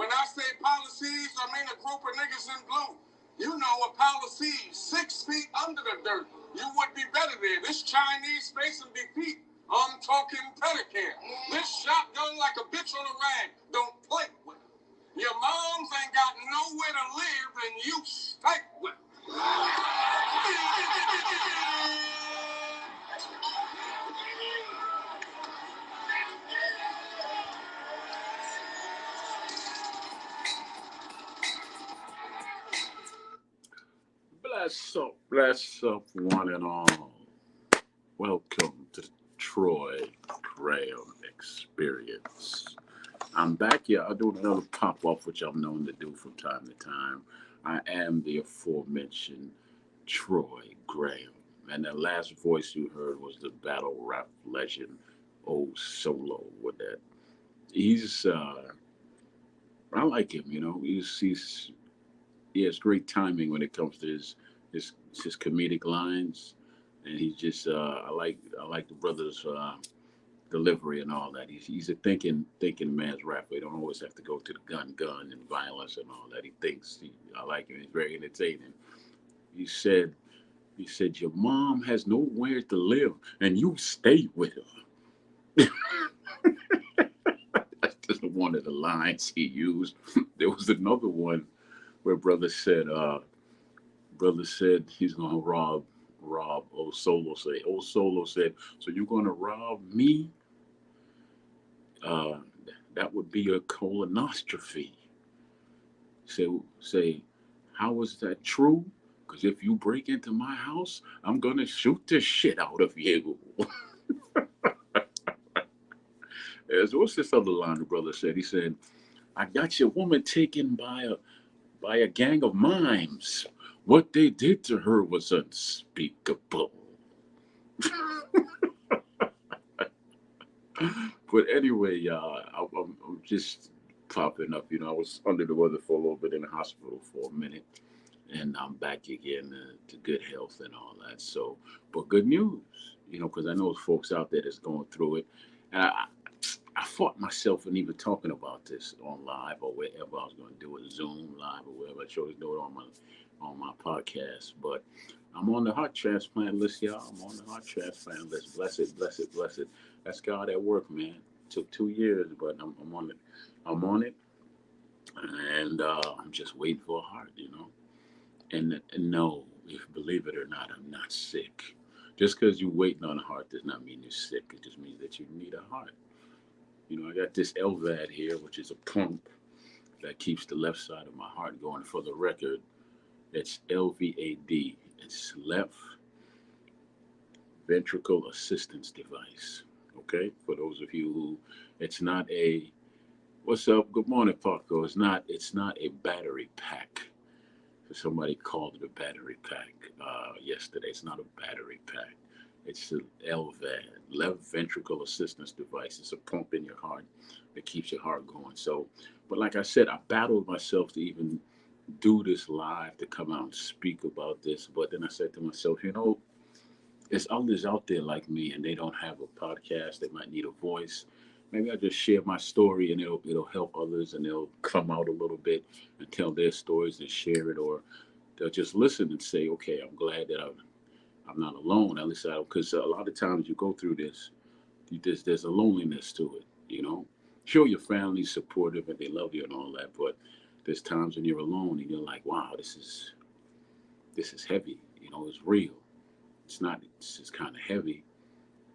When I say policies, I mean a group of niggas in blue. You know a policy 6 feet under the dirt. You would be better there. This Chinese space and big feet. I'm talking pedicare. This shotgun like a bitch on a rag. Don't play with it. Your moms ain't got nowhere to live and you stay with it. Bless up, one and all. Welcome to the Troy Graham Experience. I'm back here. I'm doing another pop off, which I'm known to do from time to time. I am the aforementioned Troy Graham. And the last voice you heard was the battle rap legend, old Solo, with that. He's, I like him, you know. He has great timing when it comes to his comedic lines, and he's just I like the brother's delivery and all that. He's a thinking man's rapper. He don't always have to go to the gun and violence and all that. He thinks. I like him. He's very entertaining. He said he said your mom has nowhere to live and you stay with her. That's just one of the lines he used. There was another one where brother said he's gonna rob old Solo. Old Solo said, so you're gonna rob me? uh that would be a colonoscopy. Say, how is that true? Because if you break into my house, I'm gonna shoot the shit out of you. As what's this other line the brother said? He said, I got your woman taken by a gang of mimes. What they did to her was unspeakable. But anyway, y'all, I'm just popping up. You know, I was under the weather for a little bit in the hospital for a minute, and I'm back again to good health and all that. So, but good news, you know, because I know folks out there that's going through it. And I fought myself in even talking about this on live or wherever I was going to do it, Zoom live or wherever. I chose to do it on my podcast. But I'm on the heart transplant list, y'all. I'm on the heart transplant list. Bless it, bless it, bless it. That's God at work, man. Took 2 years, but I'm on it. I'm on it, and I'm just waiting for a heart, you know. And no, if believe it or not, I'm not sick. Just because you're waiting on a heart does not mean you're sick. It just means that you need a heart. You know, I got this LVAD here, which is a pump that keeps the left side of my heart going. For the record, it's LVAD. It's left ventricle assistance device. Okay, for those of you who, it's not a, what's up? Good morning, Paco. It's not a battery pack. Somebody called it a battery pack yesterday. It's not a battery pack. It's an LVAD, left ventricle assistance device. It's a pump in your heart that keeps your heart going. So, but like I said, I battled myself to even do this live, to come out and speak about this. But then I said to myself, you know, there's others out there like me, and they don't have a podcast. They might need a voice. Maybe I just share my story, and it'll help others, and they'll come out a little bit and tell their stories and share it, or they'll just listen and say, okay, I'm glad that I'm not alone. At least I don't, because a lot of times you go through this, there's a loneliness to it. You know, sure your family's supportive and they love you and all that, but there's times when you're alone and you're like, wow, this is heavy. You know, it's real. It's not. It's just kind of heavy,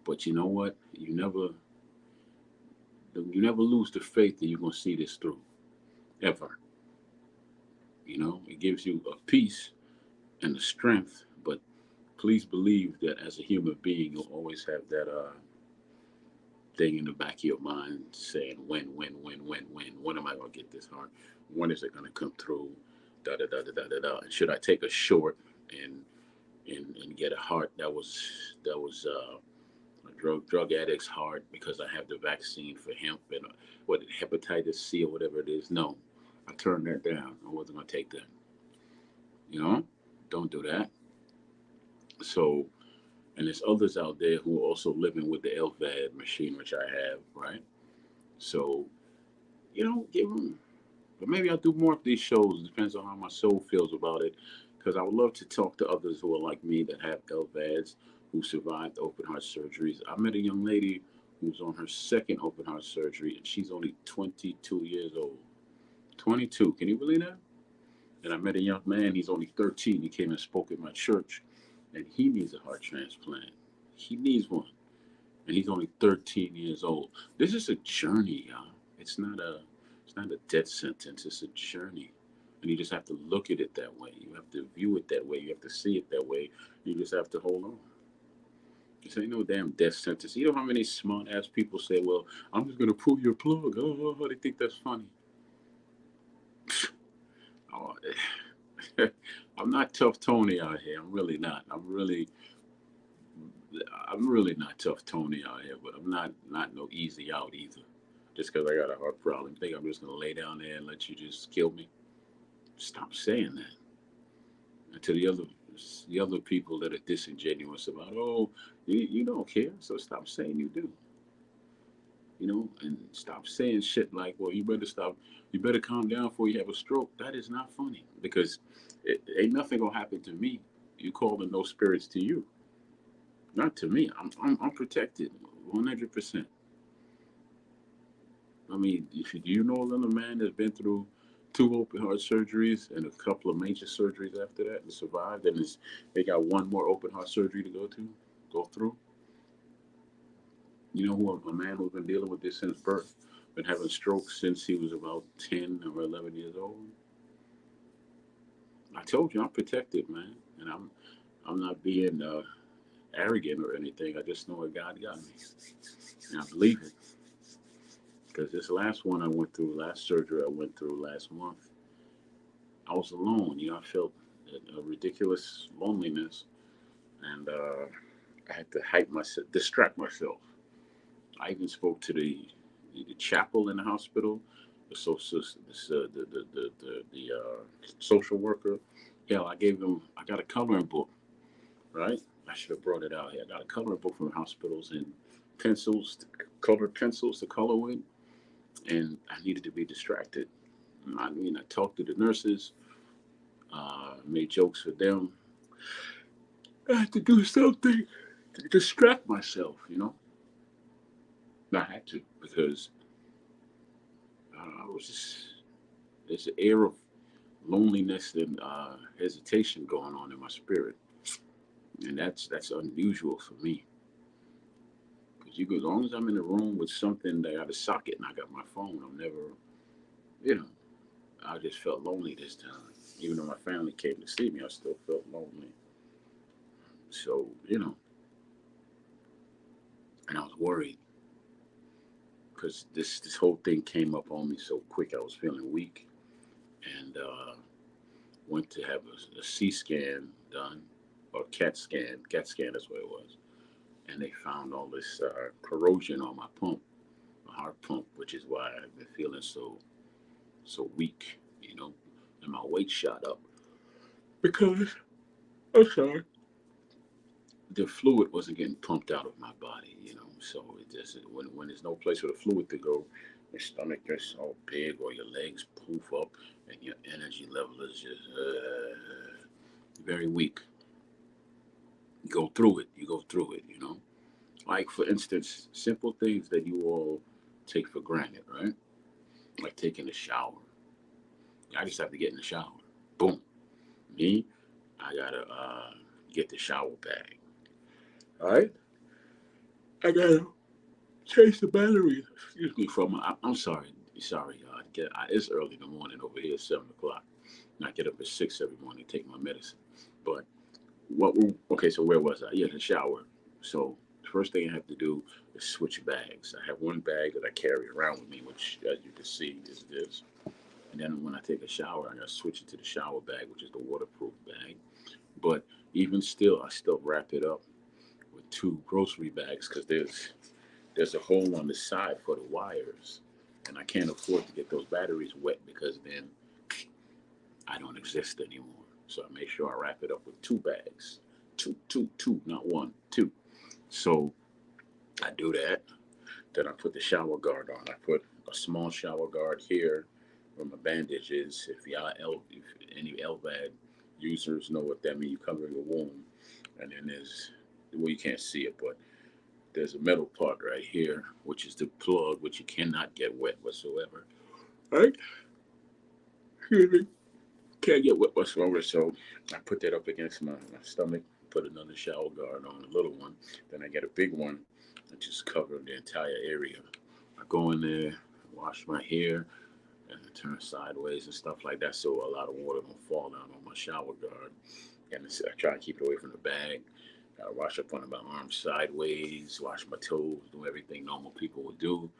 but you know what? You never lose the faith that you're gonna see this through, ever. You know, it gives you a peace and the strength, but please believe that as a human being, you'll always have that thing in the back of your mind saying, when am I gonna get this heart? When is it gonna come through? Da da da da da da da. And should I take a short and and get a heart that was a drug addict's heart because I have the vaccine for hemp and what hepatitis C or whatever it is? No, I turned that down. I wasn't gonna take that. You know, don't do that. So, and there's others out there who are also living with the LVAD machine, which I have, right? So, you know, give them. But maybe I'll do more of these shows. It depends on how my soul feels about it. Because I would love to talk to others who are like me that have LVADs, who survived open heart surgeries. I met a young lady who's on her second open heart surgery, and she's only 22 years old. 22. Can you believe that? And I met a young man, he's only 13. He came and spoke at my church, and he needs a heart transplant. He needs one. And he's only 13 years old. This is a journey, y'all. It's not a death sentence. It's a journey. And you just have to look at it that way. You have to view it that way. You have to see it that way. You just have to hold on. This ain't no damn death sentence. You know how many smart ass people say, well, I'm just going to pull your plug. Oh, they think that's funny. Oh, I'm not tough Tony out here. I'm really not. I'm really not tough Tony out here, but I'm not no easy out either. Just because I got a heart problem, you think I'm just gonna lay down there and let you just kill me? Stop saying that. And to the other people that are disingenuous about, oh, you don't care, so stop saying you do. And stop saying shit like, well, you better calm down before you have a stroke. That is not funny because it ain't nothing gonna happen to me. You calling no spirits to you, not to me. I'm protected, 100%. I mean, do you know another man that's been through two open heart surgeries and a couple of major surgeries after that and survived, and they got one more open heart surgery to go through? You know who a man who's been dealing with this since birth, been having strokes since he was about 10 or 11 years old? I told you I'm protected, man, and I'm not being arrogant or anything. I just know what God got me, and I believe it. Because this last one I went through, last surgery I went through last month, I was alone. I felt a ridiculous loneliness, and I had to distract myself. I even spoke to the chapel in the hospital, the social social worker. Hell, I got a coloring book, right? I should have brought it out here. I got a coloring book from hospitals and colored pencils to color with, and I needed to be distracted. I mean, I talked to the nurses, made jokes with them. I had to do something to distract myself. I had to because I was just there's an air of loneliness and hesitation going on in my spirit, and that's unusual for me. Because as long as I'm in a room with something that got a socket and I got my phone, I'm never, you know, I just felt lonely this time. Even though my family came to see me, I still felt lonely. So, and I was worried because this whole thing came up on me so quick. I was feeling weak, and went to have a C scan done, or CAT scan. CAT scan is what it was, and they found all this corrosion on my pump, my heart pump, which is why I've been feeling so weak, and my weight shot up because I'm sorry, the fluid wasn't getting pumped out of my body. So it just when there's no place for the fluid to go, your stomach gets all big or your legs poof up, and your energy level is just very weak. You go through it. Like, for instance, simple things that you all take for granted, right? Like taking a shower. I just have to get in the shower. Boom. Me, I gotta get the shower bag. All right? I gotta change the batteries. Excuse me I'm sorry. Sorry, y'all. It's early in the morning over here, 7 o'clock. And I get up at 6 every morning to take my medicine. But okay, so where was I? Yeah, the shower. So the first thing I have to do is switch bags. I have one bag that I carry around with me, which, as you can see, is this. And then when I take a shower, I gotta switch it to the shower bag, which is the waterproof bag. But even still, I still wrap it up with two grocery bags because there's a hole on the side for the wires, and I can't afford to get those batteries wet because then I don't exist anymore. So I make sure I wrap it up with two bags, two, not one, two. So I do that. Then I put the shower guard on. I put a small shower guard here, where my bandage is. If any LVAD users know what that means, you cover your wound, and then there's, well, you can't see it, but there's a metal part right here, which is the plug, which you cannot get wet whatsoever. Right? Excuse me. Can't get wet whatsoever, so I put that up against my stomach, put another shower guard on, a little one. Then I get a big one that just covers the entire area. I go in there, wash my hair, and I turn sideways and stuff like that, so a lot of water don't fall down on my shower guard. And I try to keep it away from the bag. I wash up under my arms sideways, wash my toes, do everything normal people would do,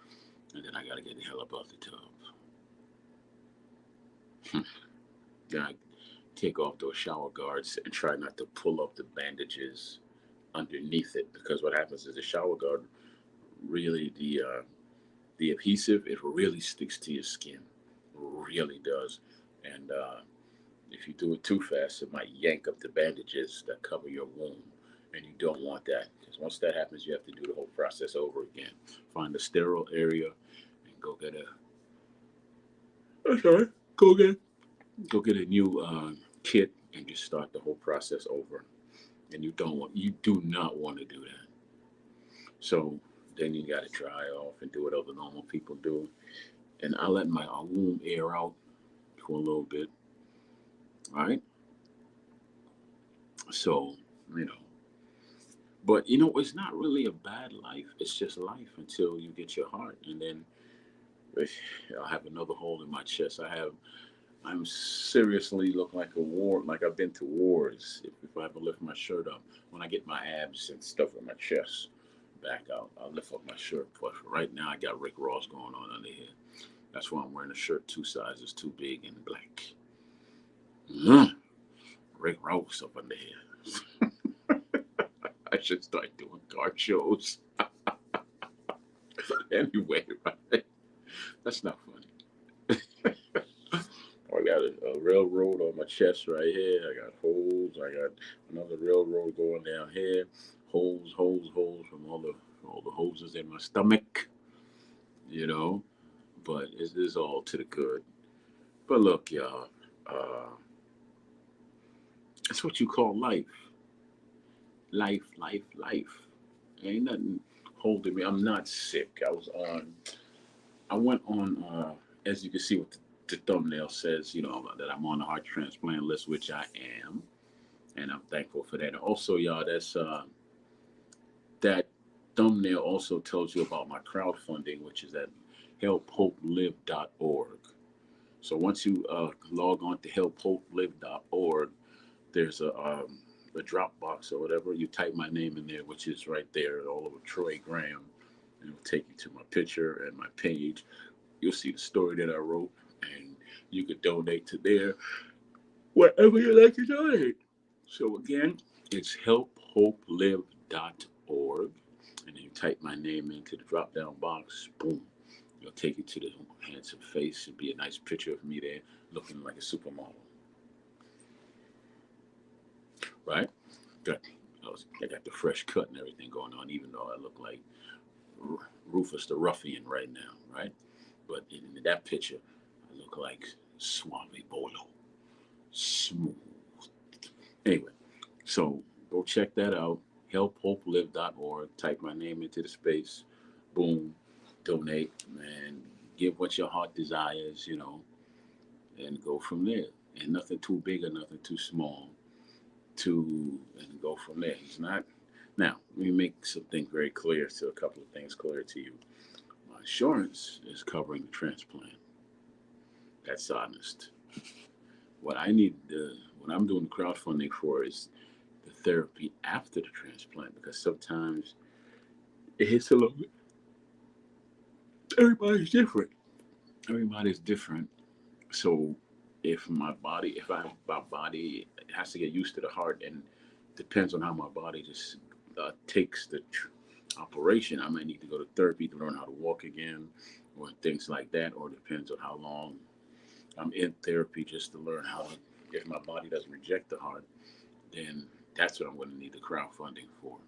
and then I gotta get the hell up out the tub. Then I take off those shower guards and try not to pull up the bandages underneath it, because what happens is the shower guard really, the adhesive, it really sticks to your skin, really does. And if you do it too fast, it might yank up the bandages that cover your wound, and you don't want that, because once that happens, you have to do the whole process over again. Find a sterile area and go get a. I'm sorry. Go get a new kit and just start the whole process over. And you do not want to do that. So then you got to dry off and do what other normal people do. And I let my womb air out for a little bit. All right. So, but it's not really a bad life. It's just life until you get your heart. And then I'll have another hole in my chest. I'm seriously look like a war, like I've been to wars. If I ever lift my shirt up, when I get my abs and stuff in my chest back out, I'll lift up my shirt. But right now, I got Rick Ross going on under here. That's why I'm wearing a shirt 2 sizes too big and black. Rick Ross up under here. I should start doing car shows. Anyway, right? That's not funny. I got a railroad on my chest right here. I got holes. I got another railroad going down here. Holes from all the hoses in my stomach. But it is all to the good. But look, y'all, it's what you call life. Life. Ain't nothing holding me. I'm not sick. I went on, as you can see what the thumbnail says, that I'm on the heart transplant list, which I am. And I'm thankful for that. And also, y'all, that thumbnail also tells you about my crowdfunding, which is at helphopelive.org. So once you log on to helphopelive.org, there's a drop box or whatever. You type my name in there, which is right there all over Troy Graham. And it'll take you to my picture and my page. You'll see the story that I wrote, and you could donate to there, wherever you like to donate. So again, it's helphopelive.org, and then you type my name into the drop-down box. Boom, it'll take you to the handsome face. It'll be a nice picture of me there, looking like a supermodel. Right? I got the fresh cut and everything going on, even though I look like Rufus the Ruffian right now, right? But in that picture, I look like Suave Bolo. Smooth. Anyway, so go check that out. helphopelive.org. Type my name into the space. Boom. Donate, man. Give what your heart desires, and go from there. And nothing too big or nothing too small. And go from there. It's not. Now, let me make something very clear, a couple of things clear to you. My insurance is covering the transplant. That's honest. What I need, what I'm doing crowdfunding for is the therapy after the transplant, because sometimes it hits a little bit. Everybody's different. So if my body has to get used to the heart, and depends on how my body just takes the operation. I might need to go to therapy to learn how to walk again, or things like that, or depends on how long I'm in therapy just to learn how to, if my body doesn't reject the heart, then that's what I'm going to need the crowdfunding for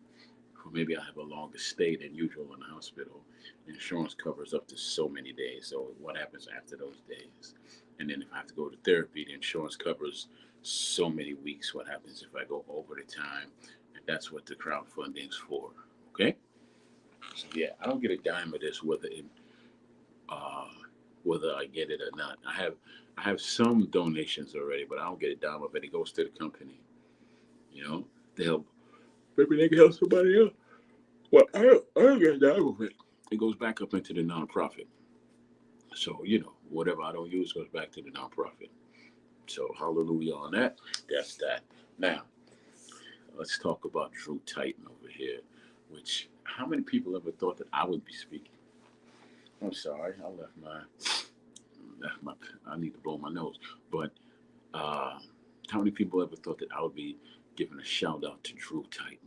or maybe I have a longer stay than usual in the hospital. Insurance covers up to so many days. So what happens after those days? And then if I have to go to therapy, the insurance covers so many weeks. What happens if I go over the time? And that's what the crowdfunding's for. Okay. So yeah, I don't get a dime of this uh, whether I get it or not. I have some donations already, but I don't get a dime of it. It goes to the company. You know, they help. Maybe they can help somebody else. Well, I don't get a dime of it. It goes back up into the nonprofit. So whatever I don't use goes back to the nonprofit. So hallelujah on that. That's that. Now let's talk about Drew Titan over here. Which how many people ever thought that I would be speaking? I'm sorry, I I need to blow my nose. But uh, how many people ever thought that I would be giving a shout out to Drew Titan?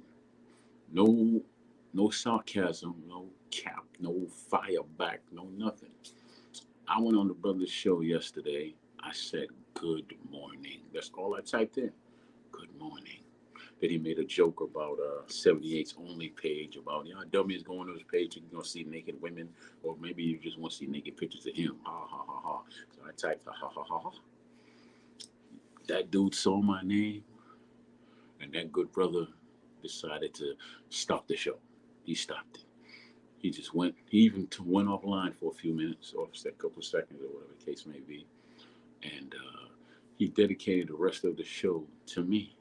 No, no sarcasm, no cap, no fire back, no nothing. I went on the brother's show yesterday. I said good morning. That's all I typed in. Good morning. Then he made a joke about 78's only page about dummies going to his page, you're gonna see naked women, or maybe you just want to see naked pictures of him. Ha ha ha ha. So I typed ha ha ha ha ha. That dude saw my name, and that good brother decided to stop the show. He stopped it. He just went. He even went offline for a few minutes, or a couple of seconds, or whatever the case may be, and he dedicated the rest of the show to me.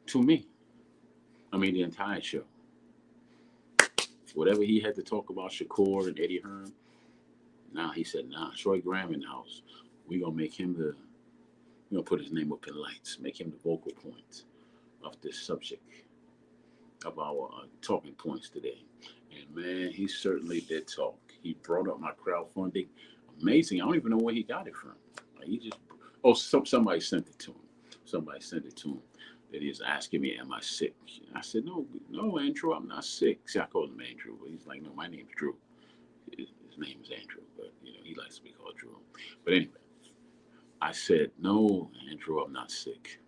To me. I mean, the entire show. Whatever he had to talk about Shakur and Eddie Hearn, now he said, nah, Troy Graham in the house. We're going to make him we're going to put his name up in lights, make him the vocal point of this subject, of our talking points today. And man, he certainly did talk. He brought up my crowdfunding. Amazing. I don't even know where he got it from. Like he just, somebody sent it to him. Somebody sent it to him. That he's asking me, am I sick? I said, no, Andrew, I'm not sick. See, I called him Andrew, but he's like, no, my name's Drew. His name is Andrew, but he likes to be called Drew. But anyway, I said, no, Andrew, I'm not sick.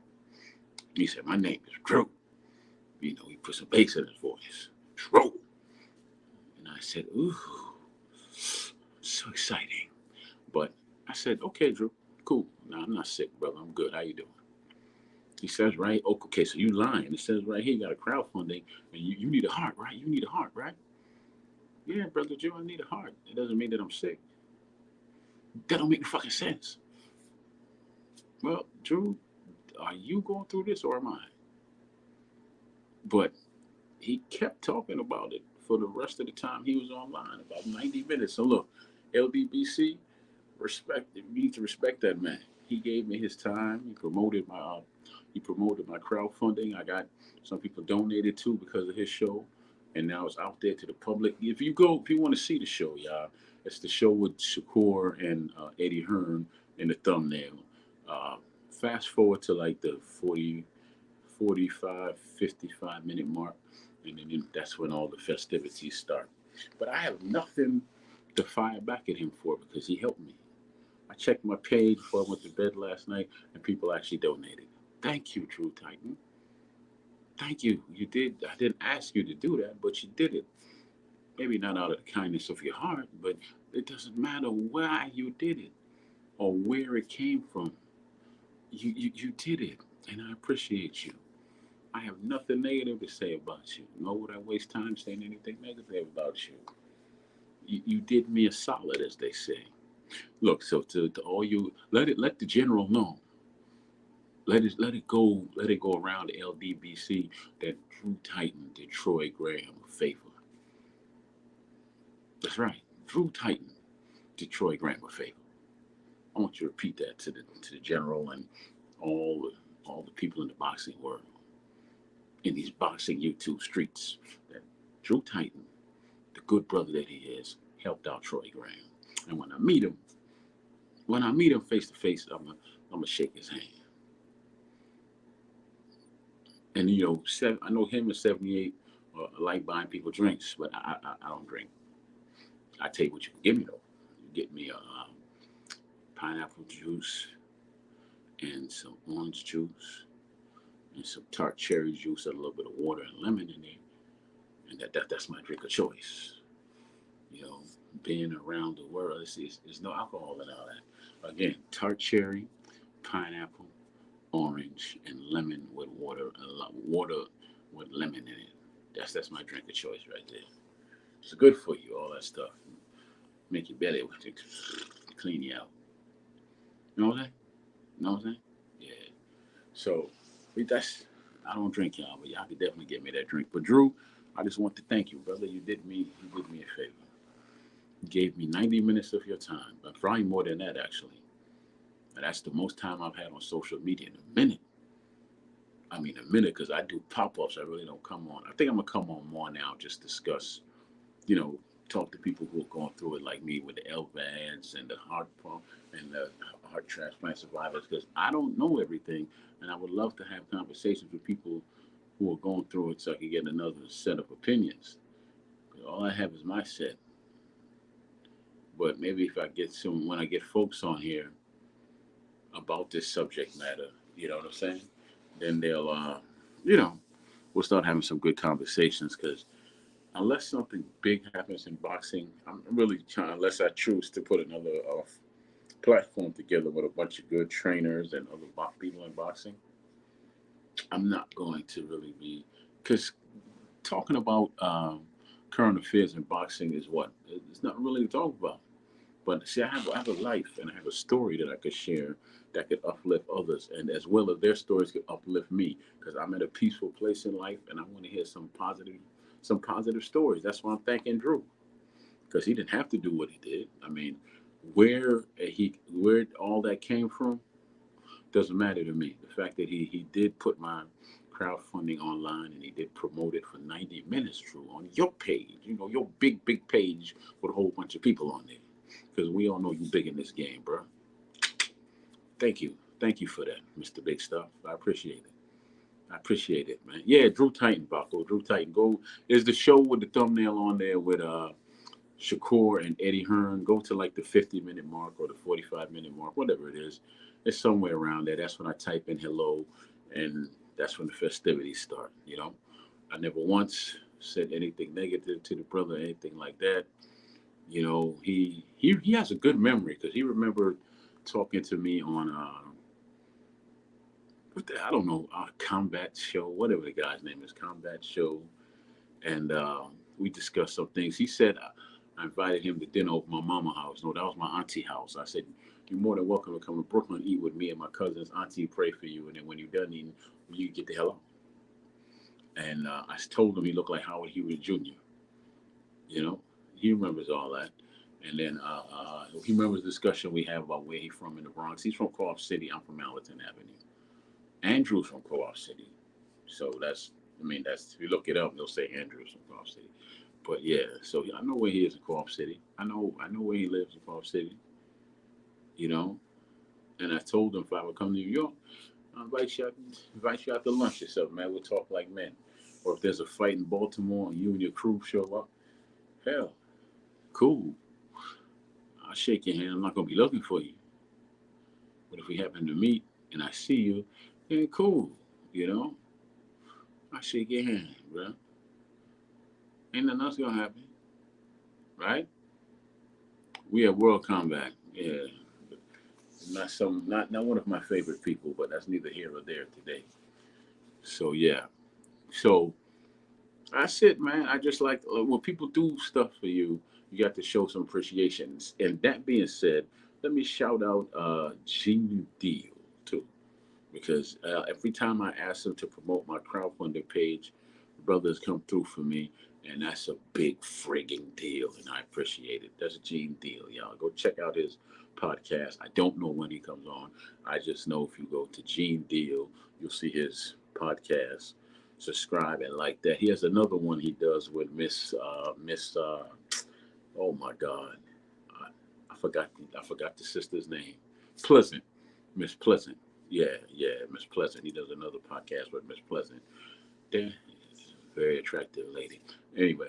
He said, my name is Drew. He put some bass in his voice. Drew. And I said, ooh, so exciting. But I said, okay, Drew, cool. No, I'm not sick, brother. I'm good. How you doing? He says, right, okay, so you lying. It says right here, you got a crowdfunding, and you need a heart, right? You need a heart, right? Yeah, brother Joe, I need a heart. It doesn't mean that I'm sick. That don't make no fucking sense. Well, Drew, are you going through this or am I? But he kept talking about it for the rest of the time he was online, about 90 minutes. So look, LDBC, respect. You need to respect that man. He gave me his time. He promoted my crowdfunding. I got some people donated too because of his show, and now it's out there to the public. If you want to see the show, y'all, it's the show with Shakur and Eddie Hearn in the thumbnail. Uh, Fast forward to like the 40, 45, 55 minute mark, and then that's when all the festivities start. But I have nothing to fire back at him for because he helped me. I checked my page before I went to bed last night, and people actually donated. Thank you, Drew Titan. Thank you. You did. I didn't ask you to do that, but you did it. Maybe not out of the kindness of your heart, but it doesn't matter why you did it or where it came from. You did it, and I appreciate you. I have nothing negative to say about you. Nor would I waste time saying anything negative about you. You did me a solid, as they say. Look, so to all you, let the general know. Let it go around the LDBC that Drew Titan did Troy Graham a favor. That's right, Drew Titan did Troy Graham a favor. I want you to repeat that to the general and all the people in the boxing world, in these boxing YouTube streets, that Drew Titan, the good brother that he is, helped out Troy Graham. And when I meet him face to face, I'm gonna shake his hand. And I know him and 78 like buying people drinks, but I don't drink. I tell you what you can give me though. You get me a pineapple juice and some orange juice and some tart cherry juice and a little bit of water and lemon in there. And that's my drink of choice. You know, being around the world, there's no alcohol in all that. Again, tart cherry, pineapple, orange, and lemon with water, water with lemon in it. That's my drink of choice right there. It's good for you, all that stuff. Make your belly clean you out. You know what I'm saying? You know what I'm saying? Yeah. So that's I don't drink, y'all, but y'all could definitely get me that drink. But Drew, I just want to thank you, brother. You did me a favor. You gave me 90 minutes of your time, but probably more than that actually. And that's the most time I've had on social media in a minute. I mean, a minute because I do pop ups. I really don't come on. I think I'm gonna come on more now, just discuss, you know, talk to people who are going through it like me with the LVADs and the heart pump and the heart transplant survivors because I don't know everything, and I would love to have conversations with people who are going through it so I can get another set of opinions. All I have is my set, but maybe if I get some when I get folks on here about this subject matter, you know what I'm saying? Then they'll, you know, we'll start having some good conversations because unless something big happens in boxing, I'm really trying, unless I choose to put another platform together with a bunch of good trainers and other people in boxing, I'm not going to really be, because talking about current affairs in boxing is what? It's not really to talk about. But see, I have a life and I have a story that I could share that could uplift others, and as well as their stories could uplift me, because I'm at a peaceful place in life, and I want to hear some positive stories. That's why I'm thanking Drew, because he didn't have to do what he did. I mean, where all that came from doesn't matter to me. The fact that he did put my crowdfunding online and he did promote it for 90 minutes, Drew, on your page, you know, your big page with a whole bunch of people on there. Because we all know you big in this game, bro. Thank you. Thank you for that, Mr. Big Stuff. I appreciate it. I appreciate it, man. Yeah, Drew Titan, Baco. Drew Titan. Go is the show with the thumbnail on there with Shakur and Eddie Hearn. Go to like the 50-minute mark or the 45-minute mark, whatever it is. It's somewhere around there. That's when I type in hello, and that's when the festivities start. You know, I never once said anything negative to the brother, anything like that. You know, he has a good memory because he remembered talking to me on I don't know, Combat Show, whatever the guy's name is, Combat Show, and we discussed some things. He said I invited him to dinner over my mama house. No, that was my auntie house. I said you're more than welcome to come to Brooklyn, eat with me and my cousins. Auntie pray for you, and then when you're done eating, you get the hell out. And I told him he looked like Howard Hewitt Jr. You know, he remembers all that. And then he remembers the discussion we have about where he's from in the Bronx. He's from Co-op City. I'm from Allerton Avenue. Andrew's from Co-op City. So I mean, if you look it up, they'll say Andrew's from Co-op City. But yeah, so I know where he is in Co-op City. I know where he lives in Co-op City. You know, and I told him if I would come to New York, I'll invite you out to lunch or something, man. We'll talk like men. Or if there's a fight in Baltimore and you and your crew show up, hell, cool. I'll shake your hand. I'm not gonna be looking for you. But if we happen to meet and I see you, then cool. You know, I shake your hand, bro. Ain't nothing else gonna happen, right? We have World Combat. Yeah, not one of my favorite people, but that's neither here or there today. So yeah, so that's it, man. I just like when people do stuff for you, you got to show some appreciation. And that being said, let me shout out Gene Deal too, because every time I ask them to promote my crowdfunding page, brothers come through for me, and that's a big frigging deal, and I appreciate it. That's Gene Deal, y'all. Go check out his podcast. I don't know when he comes on. I just know if you go to Gene Deal, you'll see his podcast. Subscribe and like that. He has another one he does with Miss. Oh my God, I, I forgot the sister's name. Pleasant, Miss Pleasant. Yeah, Miss Pleasant. He does another podcast with Miss Pleasant. There, very attractive lady. Anyway,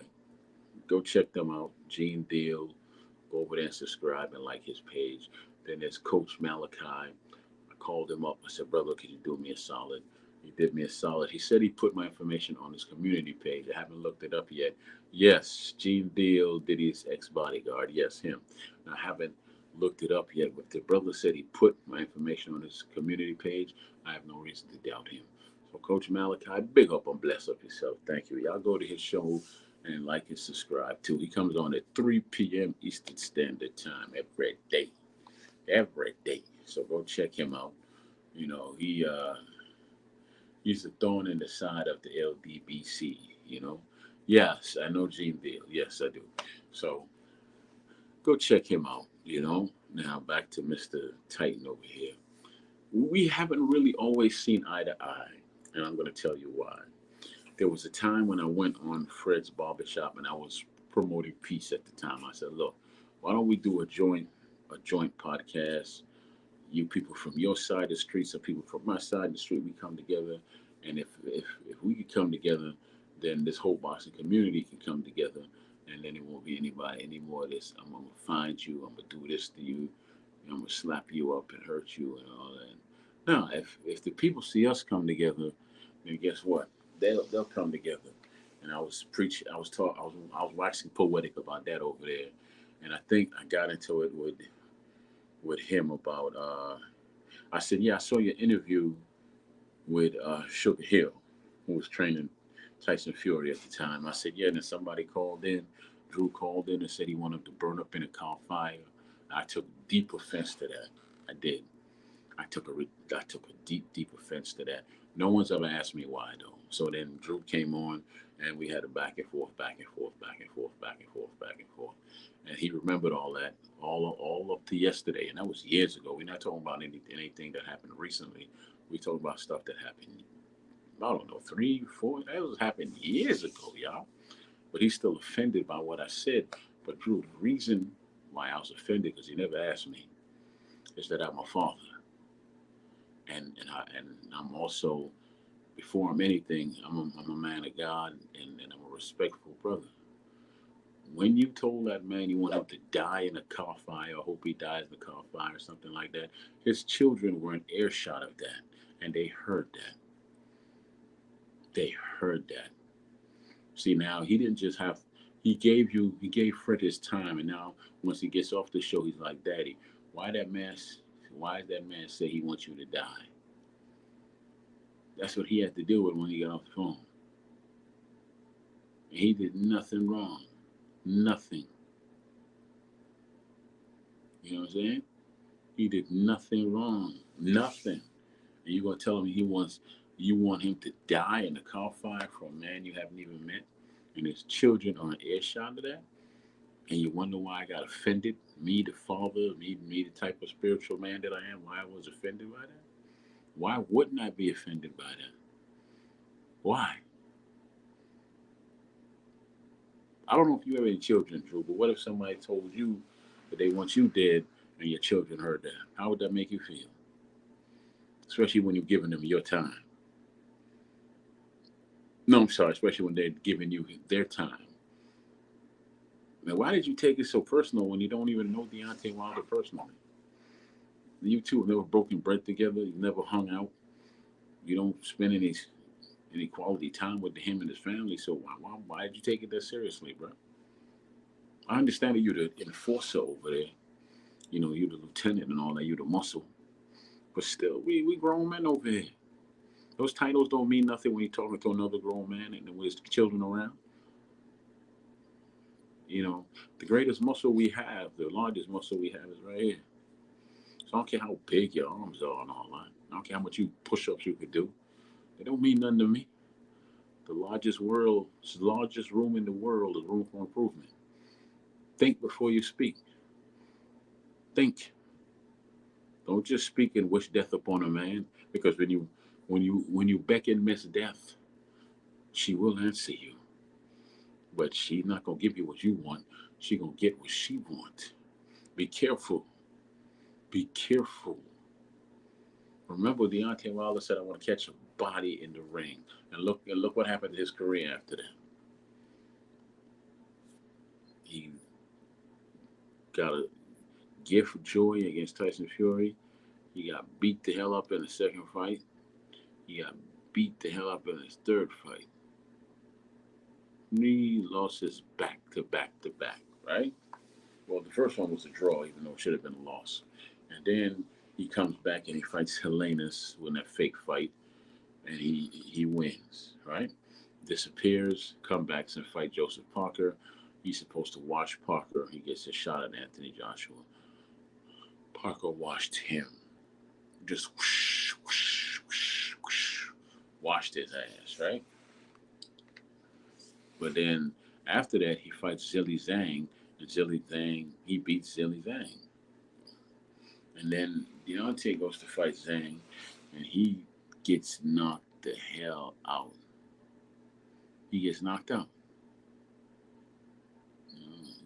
go check them out. Gene Deal. Go over there and subscribe and like his page. Then there's Coach Malachi. I called him up. I said, brother, could you do me a solid? He did me a solid. He said he put my information on his community page. I haven't looked it up yet. Yes, Gene Deal, Diddy's ex-bodyguard. Yes, him. I haven't looked it up yet, but the brother said he put my information on his community page. I have no reason to doubt him. So, Coach Malachi, big up and bless up yourself. Thank you. Y'all go to his show and like and subscribe too. He comes on at 3 p.m. Eastern Standard Time every day. Every day. So go check him out. You know, he's a thorn in the side of the LDBC, you know. Yes, I know Gene Deal. Yes, I do. So go check him out, you know. Now back to Mr. Titan over here. We haven't really always seen eye to eye, and I'm going to tell you why. There was a time when I went on Fred's barbershop and I was promoting peace at the time. I said, look, why don't we do a joint podcast? You people from your side of the street, some people from my side of the street, we come together, and if we could come together, then this whole boxing community can come together, and then it won't be anybody anymore. This I'm gonna find you, I'm gonna do this to you, I'm gonna slap you up and hurt you and all that. Now, if the people see us come together, then guess what? They'll come together. And I was preaching, I was waxing poetic about that over there, and I think I got into it with him about I said, yeah, I saw your interview with Sugar Hill, who was training Tyson Fury at the time. I said, yeah, and then somebody called in, Drew called in and said he wanted to burn up in a car fire. I took deep offense to that. I did. I took a deep offense to that. No one's ever asked me why though. So then Drew came on, and we had a back and forth, back and forth, back and forth, back and forth, back and forth. And he remembered all that, all up to yesterday, and that was years ago. We're not talking about anything that happened recently. We talking about stuff that happened, I don't know, 3, 4. That was happened years ago, y'all. But he's still offended by what I said. But Drew, the reason why I was offended, because he never asked me, is that I'm a father, and I'm also, before I'm anything, I'm a man of God, and I'm a respectful brother. When you told that man you want him to die in a car fire, or hope he dies in a car fire, or something like that, his children were in earshot of that, and they heard that. They heard that. See, now he didn't just have. He gave Fred his time, and now once he gets off the show, he's like, "Daddy, why that man? Why does that man say he wants you to die?" That's what he had to deal with when he got off the phone. And he did nothing wrong. Nothing. You know what I'm saying? He did nothing wrong. Nothing. And you're gonna tell him you want him to die in a car fire for a man you haven't even met, and his children are an earshot of that, and you wonder why I got offended? Me, the father, me, the type of spiritual man that I am, why I was offended by that? Why wouldn't I be offended by that? Why? I don't know if you have any children, Drew, but what if somebody told you that they want you dead and your children heard that? How would that make you feel? Especially when you're giving them your time. No, I'm sorry, especially when they're giving you their time. Now, why did you take it so personal when you don't even know Deontay Wilder personally? You two have never broken bread together. You never hung out. You don't spend any quality time with him and his family. So why did you take it that seriously, bro? I understand that you're the enforcer over there. You know, you're the lieutenant and all that. You're the muscle. But still, we grown men over here. Those titles don't mean nothing when you're talking to another grown man and with his children around. You know, the greatest muscle we have, the largest muscle we have is right here. So I don't care how big your arms are and all that. I don't care how much push-ups you could do. They don't mean nothing to me. The largest room in the world is room for improvement. Think before you speak. Think. Don't just speak and wish death upon a man, because when you beckon Miss Death, she will answer you. But she's not gonna give you what you want. She gonna get what she want. Be careful. Be careful. Remember, Deontay Wilder said, "I want to catch a body in the ring," and look what happened to his career after that. He got a gift of joy against Tyson Fury. He got beat the hell up in the second fight. He got beat the hell up in his third fight. He lost his back to back to back, right? Well, the first one was a draw, even though it should have been a loss. And then he comes back and he fights Helenas in that fake fight, and he wins, right? Disappears, comebacks and fight Joseph Parker. He's supposed to watch Parker. He gets a shot at Anthony Joshua. Parker watched him. Just whoosh, whoosh, whoosh, whoosh, washed his ass, right? But then after that, he fights Zhilei Zhang, and Zhilei Zhang, he beats Zhilei Zhang. And then Deontay goes to fight Zhang, and he gets knocked the hell out. He gets knocked out.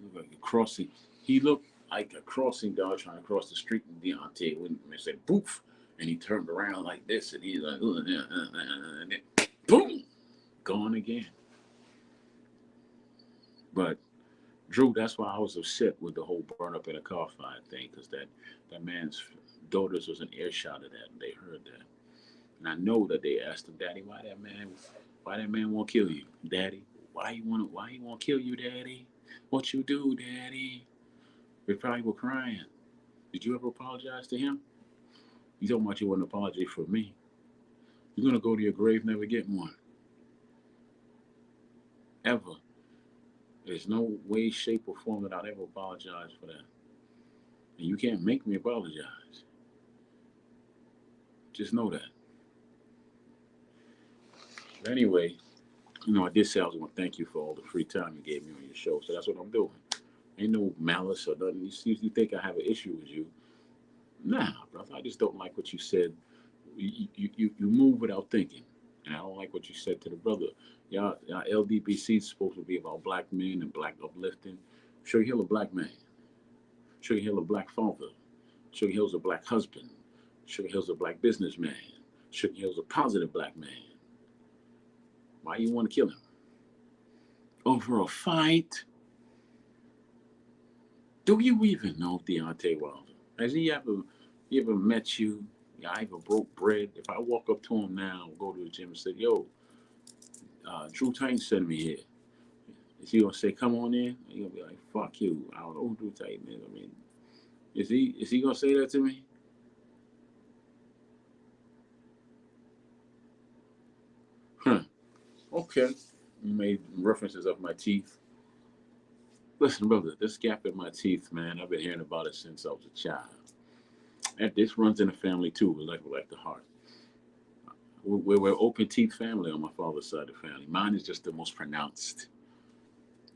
Looked like a crossing. He looked like a crossing dog trying to cross the street, and Deontay went and said, "Boof," and he turned around like this, and he's like, and then, boom, gone again. But Drew, that's why I was upset with the whole burn up in a car fire thing, because that man's daughters was an earshot of that, and they heard that. And I know that they asked him, "Daddy, why that man won't kill you, Daddy? Why he won't kill you, Daddy? What you do, Daddy?" They probably were crying. Did you ever apologize to him? You talking about you want an apology for me? You're gonna go to your grave never getting one. Ever. There's no way, shape, or form that I'll ever apologize for that. And you can't make me apologize. Just know that. But anyway, I did say I was going to thank you for all the free time you gave me on your show. So that's what I'm doing. Ain't no malice or nothing. You think I have an issue with you. Nah, brother. I just don't like what you said. You move without thinking. And I don't like what you said to the brother. Y'all LDBC is supposed to be about black men and black uplifting. Sugar Hill a black man. Sugar Hill a black father. Sugar Hill's a black husband. Sugar Hill's a black businessman. Sugar Hill's a positive black man. Why you want to kill him? Over a fight? Do you even know Deontay Wilder? Has he ever met you? I ever broke bread? If I walk up to him now, go to the gym and say, "Yo, Drew Titan sent me here," is he gonna say, "Come on in"? He gonna be like, "Fuck you, I don't know who Drew Titan is." I mean, is he gonna say that to me? Huh. Okay. You made references of my teeth. Listen, brother, this gap in my teeth, man, I've been hearing about it since I was a child. And this runs in the family too, like the heart. We're open teeth family on my father's side of the family. Mine is just the most pronounced.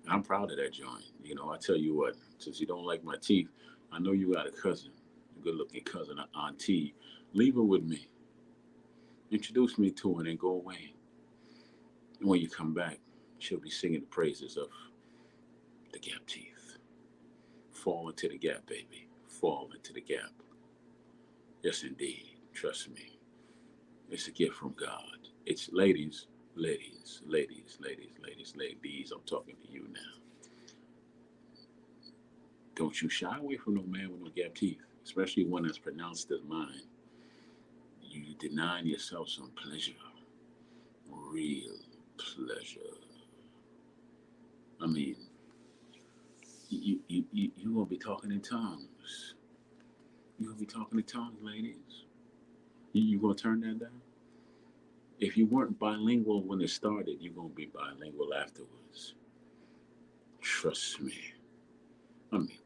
I'm proud of that joint. I tell you what, since you don't like my teeth, I know you got a cousin, a good looking cousin, an auntie. Leave her with me. Introduce me to her and then go away. And when you come back, she'll be singing the praises of the gap teeth. Fall into the gap, baby. Fall into the gap. Yes, indeed. Trust me. It's a gift from God. It's ladies. I'm talking to you now. Don't you shy away from no man with no gap teeth, especially one that's pronounced as mine. You denying yourself some pleasure. Real pleasure. I mean, you gonna be talking in tongues. You gonna be talking in tongues, ladies. You gonna turn that down? If you weren't bilingual when it started, you're gonna be bilingual afterwards. Trust me.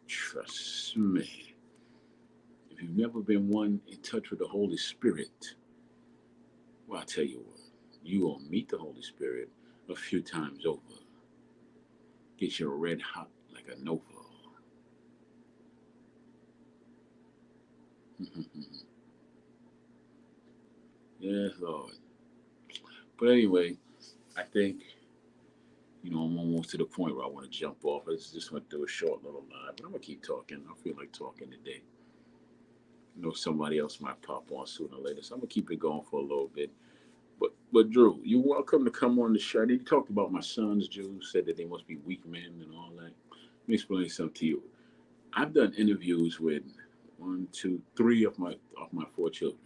Trust me. If you've never been one in touch with the Holy Spirit, well, I'll tell you what, you gonna meet the Holy Spirit a few times over. Get you red hot like a Nova. Yes, Lord. But anyway, I think, I'm almost to the point where I want to jump off. I just want to do a short little live, but I'm going to keep talking. I feel like talking today. Somebody else might pop on sooner or later, so I'm going to keep it going for a little bit. But Drew, you're welcome to come on the show. You talked about my sons, Drew, said that they must be weak men and all that. Let me explain something to you. I've done interviews with 1, 2, 3 of my 4 children.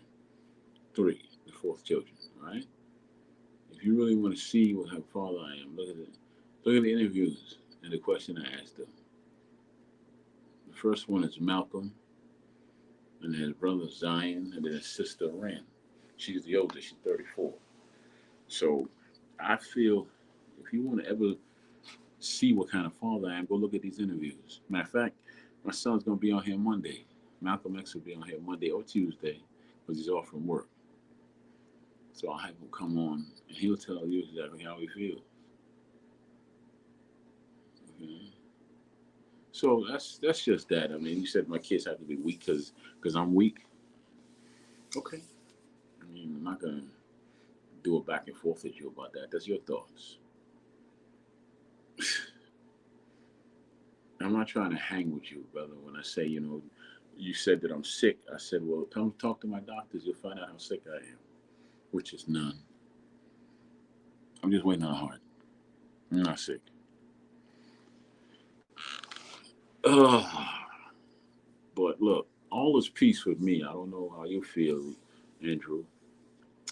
3, the 4th children, right? If you really want to see what kind of father I am, look at it. Look at the interviews and the question I asked them. The first one is Malcolm, and then his brother Zion, and then his sister Ren. She's the oldest. She's 34. So I feel if you want to ever see what kind of father I am, go look at these interviews. Matter of fact, my son's gonna be on here Monday. Malcolm X will be on here Monday or Tuesday because he's off from work. So I'll have him come on and he'll tell you exactly how he feels. Okay. So that's just that. I mean, you said my kids have to be weak because I'm weak. Okay. I mean, I'm not gonna do a back and forth with you about that. That's your thoughts. I'm not trying to hang with you, brother. When I say, you said that I'm sick, I said, well, come talk to my doctors. You'll find out how sick I am, which is none. I'm just waiting on a heart. I'm not sick. But look, all is peace with me. I don't know how you feel, Andrew.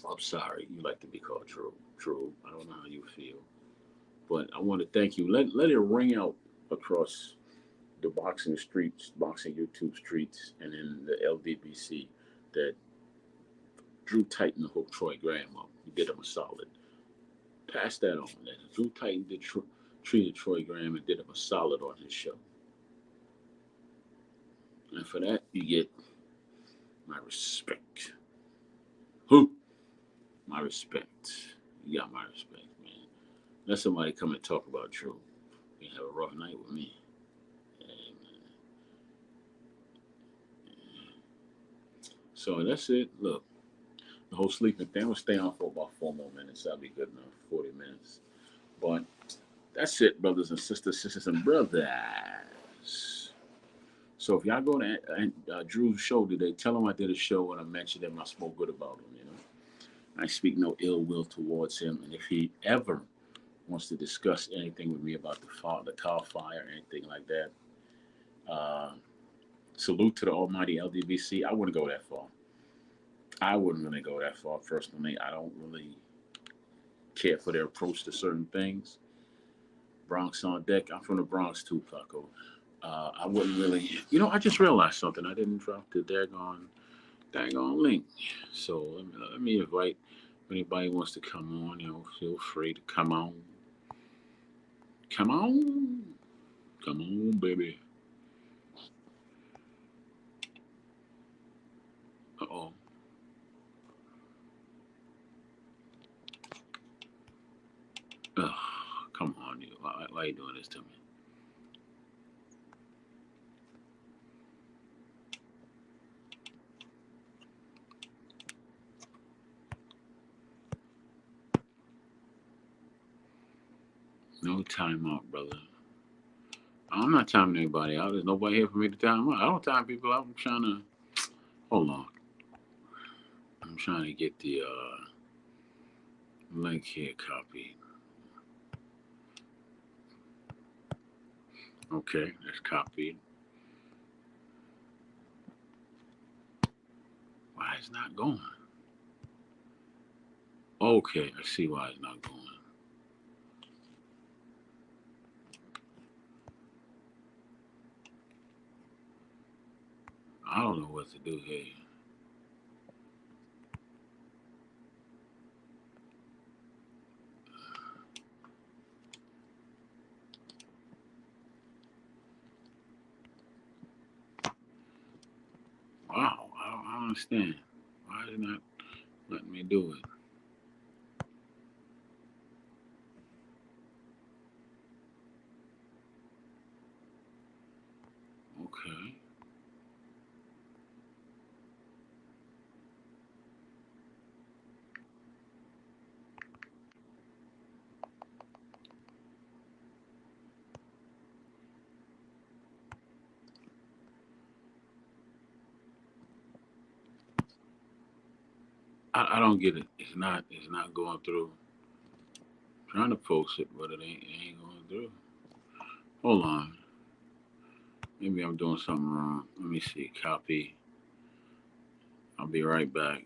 I'm sorry. You like to be called Drew. Drew. I don't know how you feel. But I want to thank you. Let it ring out across the boxing streets, boxing YouTube streets, and in the LDBC that Drew Titan hooked Troy Graham up. He did him a solid. Pass that on. That Drew Titan treated Troy Graham and did him a solid on his show. And for that, you get my respect. Who? My respect. You got my respect, man. Let somebody come and talk about Drew. You have a rough night with me. Yeah, man. So that's it. Look, the whole sleeping thing will stay on for about 4 more minutes. That'll be good enough. 40 minutes. But that's it, brothers and sisters and brothers. So if y'all go to Drew's show today, tell him I did a show and I mentioned him. I spoke good about him. I speak no ill will towards him. And if he ever wants to discuss anything with me about the car fire or anything like that, salute to the almighty LDBC. I wouldn't go that far. I wouldn't really go that far personally. I don't really care for their approach to certain things. Bronx on deck. I'm from the Bronx too, Paco. I wouldn't really, I just realized something. I didn't drop the daggone link. So let me invite if anybody wants to come on, feel free to come on. Come on. Come on, baby. Uh-oh. Ugh, come on, you. Why are you doing this to me? No timeout, brother. I'm not timing anybody out. There's nobody here for me to time out. I don't time people out. I'm trying to. Hold on. I'm trying to get the link here copied. Okay, that's copied. Why it's not going? Okay, I see why it's not going. I don't know what to do here. Wow, I don't understand. Why is it not letting me do it? Okay. I don't get it. It's not going through. I'm trying to post it, but it ain't going through. Hold on. Maybe I'm doing something wrong. Let me see. Copy. I'll be right back.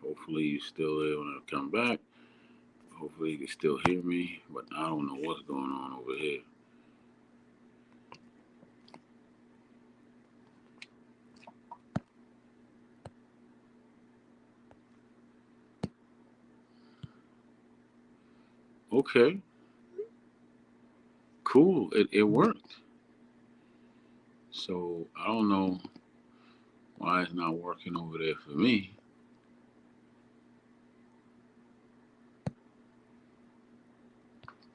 Hopefully you still there when I come back. Hopefully you can still hear me, but I don't know what's going on over here. Okay, cool. It worked. So I don't know why it's not working over there for me.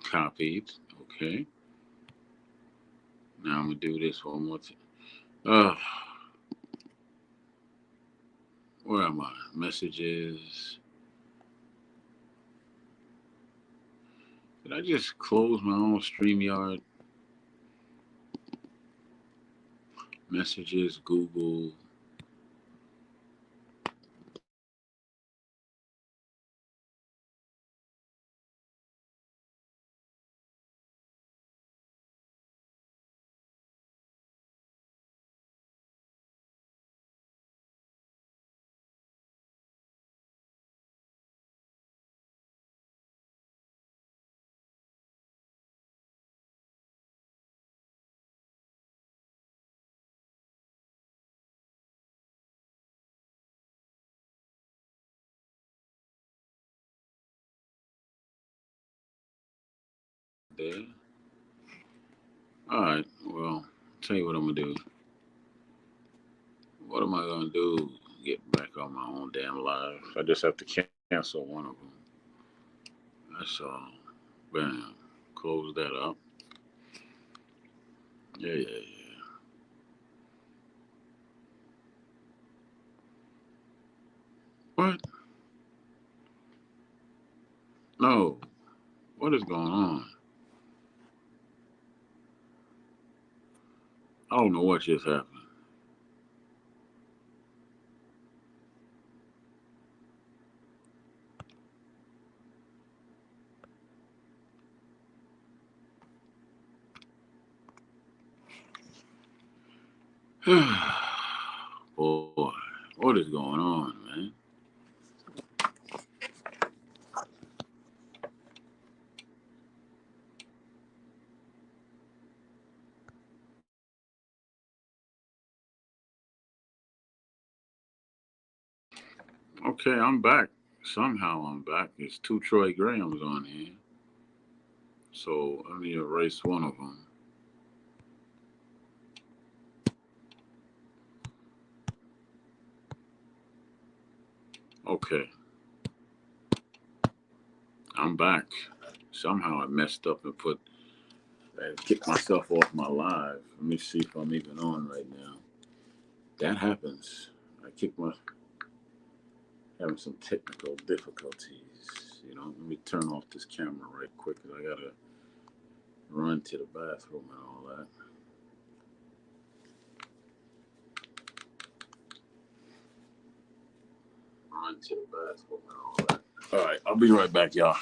Copied. Okay. Now I'm gonna do this one more time. Uh, where am I? Messages. Did I just close my own StreamYard? Messages, Google. There. All right. Well, tell you what I'm gonna do. What am I gonna do? Get back on my own damn live. I just have to cancel one of them. That's all. Bam. Close that up. Yeah, yeah, yeah. What? No. What is going on? I don't know what just happened. Boy, what is going on, man? Okay, I'm back. Somehow I'm back. There's two Troy Grahams on here. So let me erase one of them. Okay, I'm back. Somehow I messed up and put and kicked myself off my live. Let me see if I'm even on right now. That happens. I kicked my having some technical difficulties. Let me turn off this camera right quick because I gotta run to the bathroom and all that. Run to the bathroom and all that. All right, I'll be right back, y'all.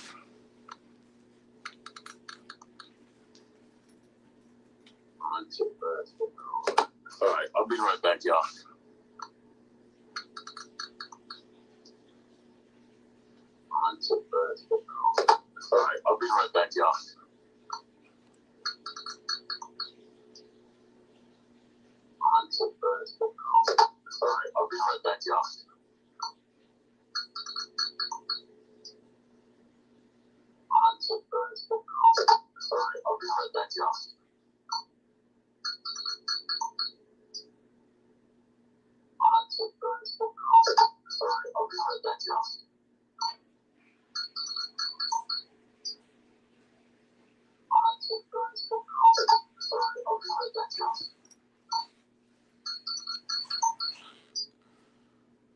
Run to the bathroom and all that. All right, I'll be right back, y'all. Run to the bathroom and all that. All right, I'll be right back, y'all. Run to the bathroom and all that. All right, I'll be right back, y'all. Run to the bathroom and all that. All right, I'll be right back, y'all. Run to the bathroom and all that. All right, I'll be right back, y'all. Run to the bathroom and all that. All right, I'll be right back, y'all.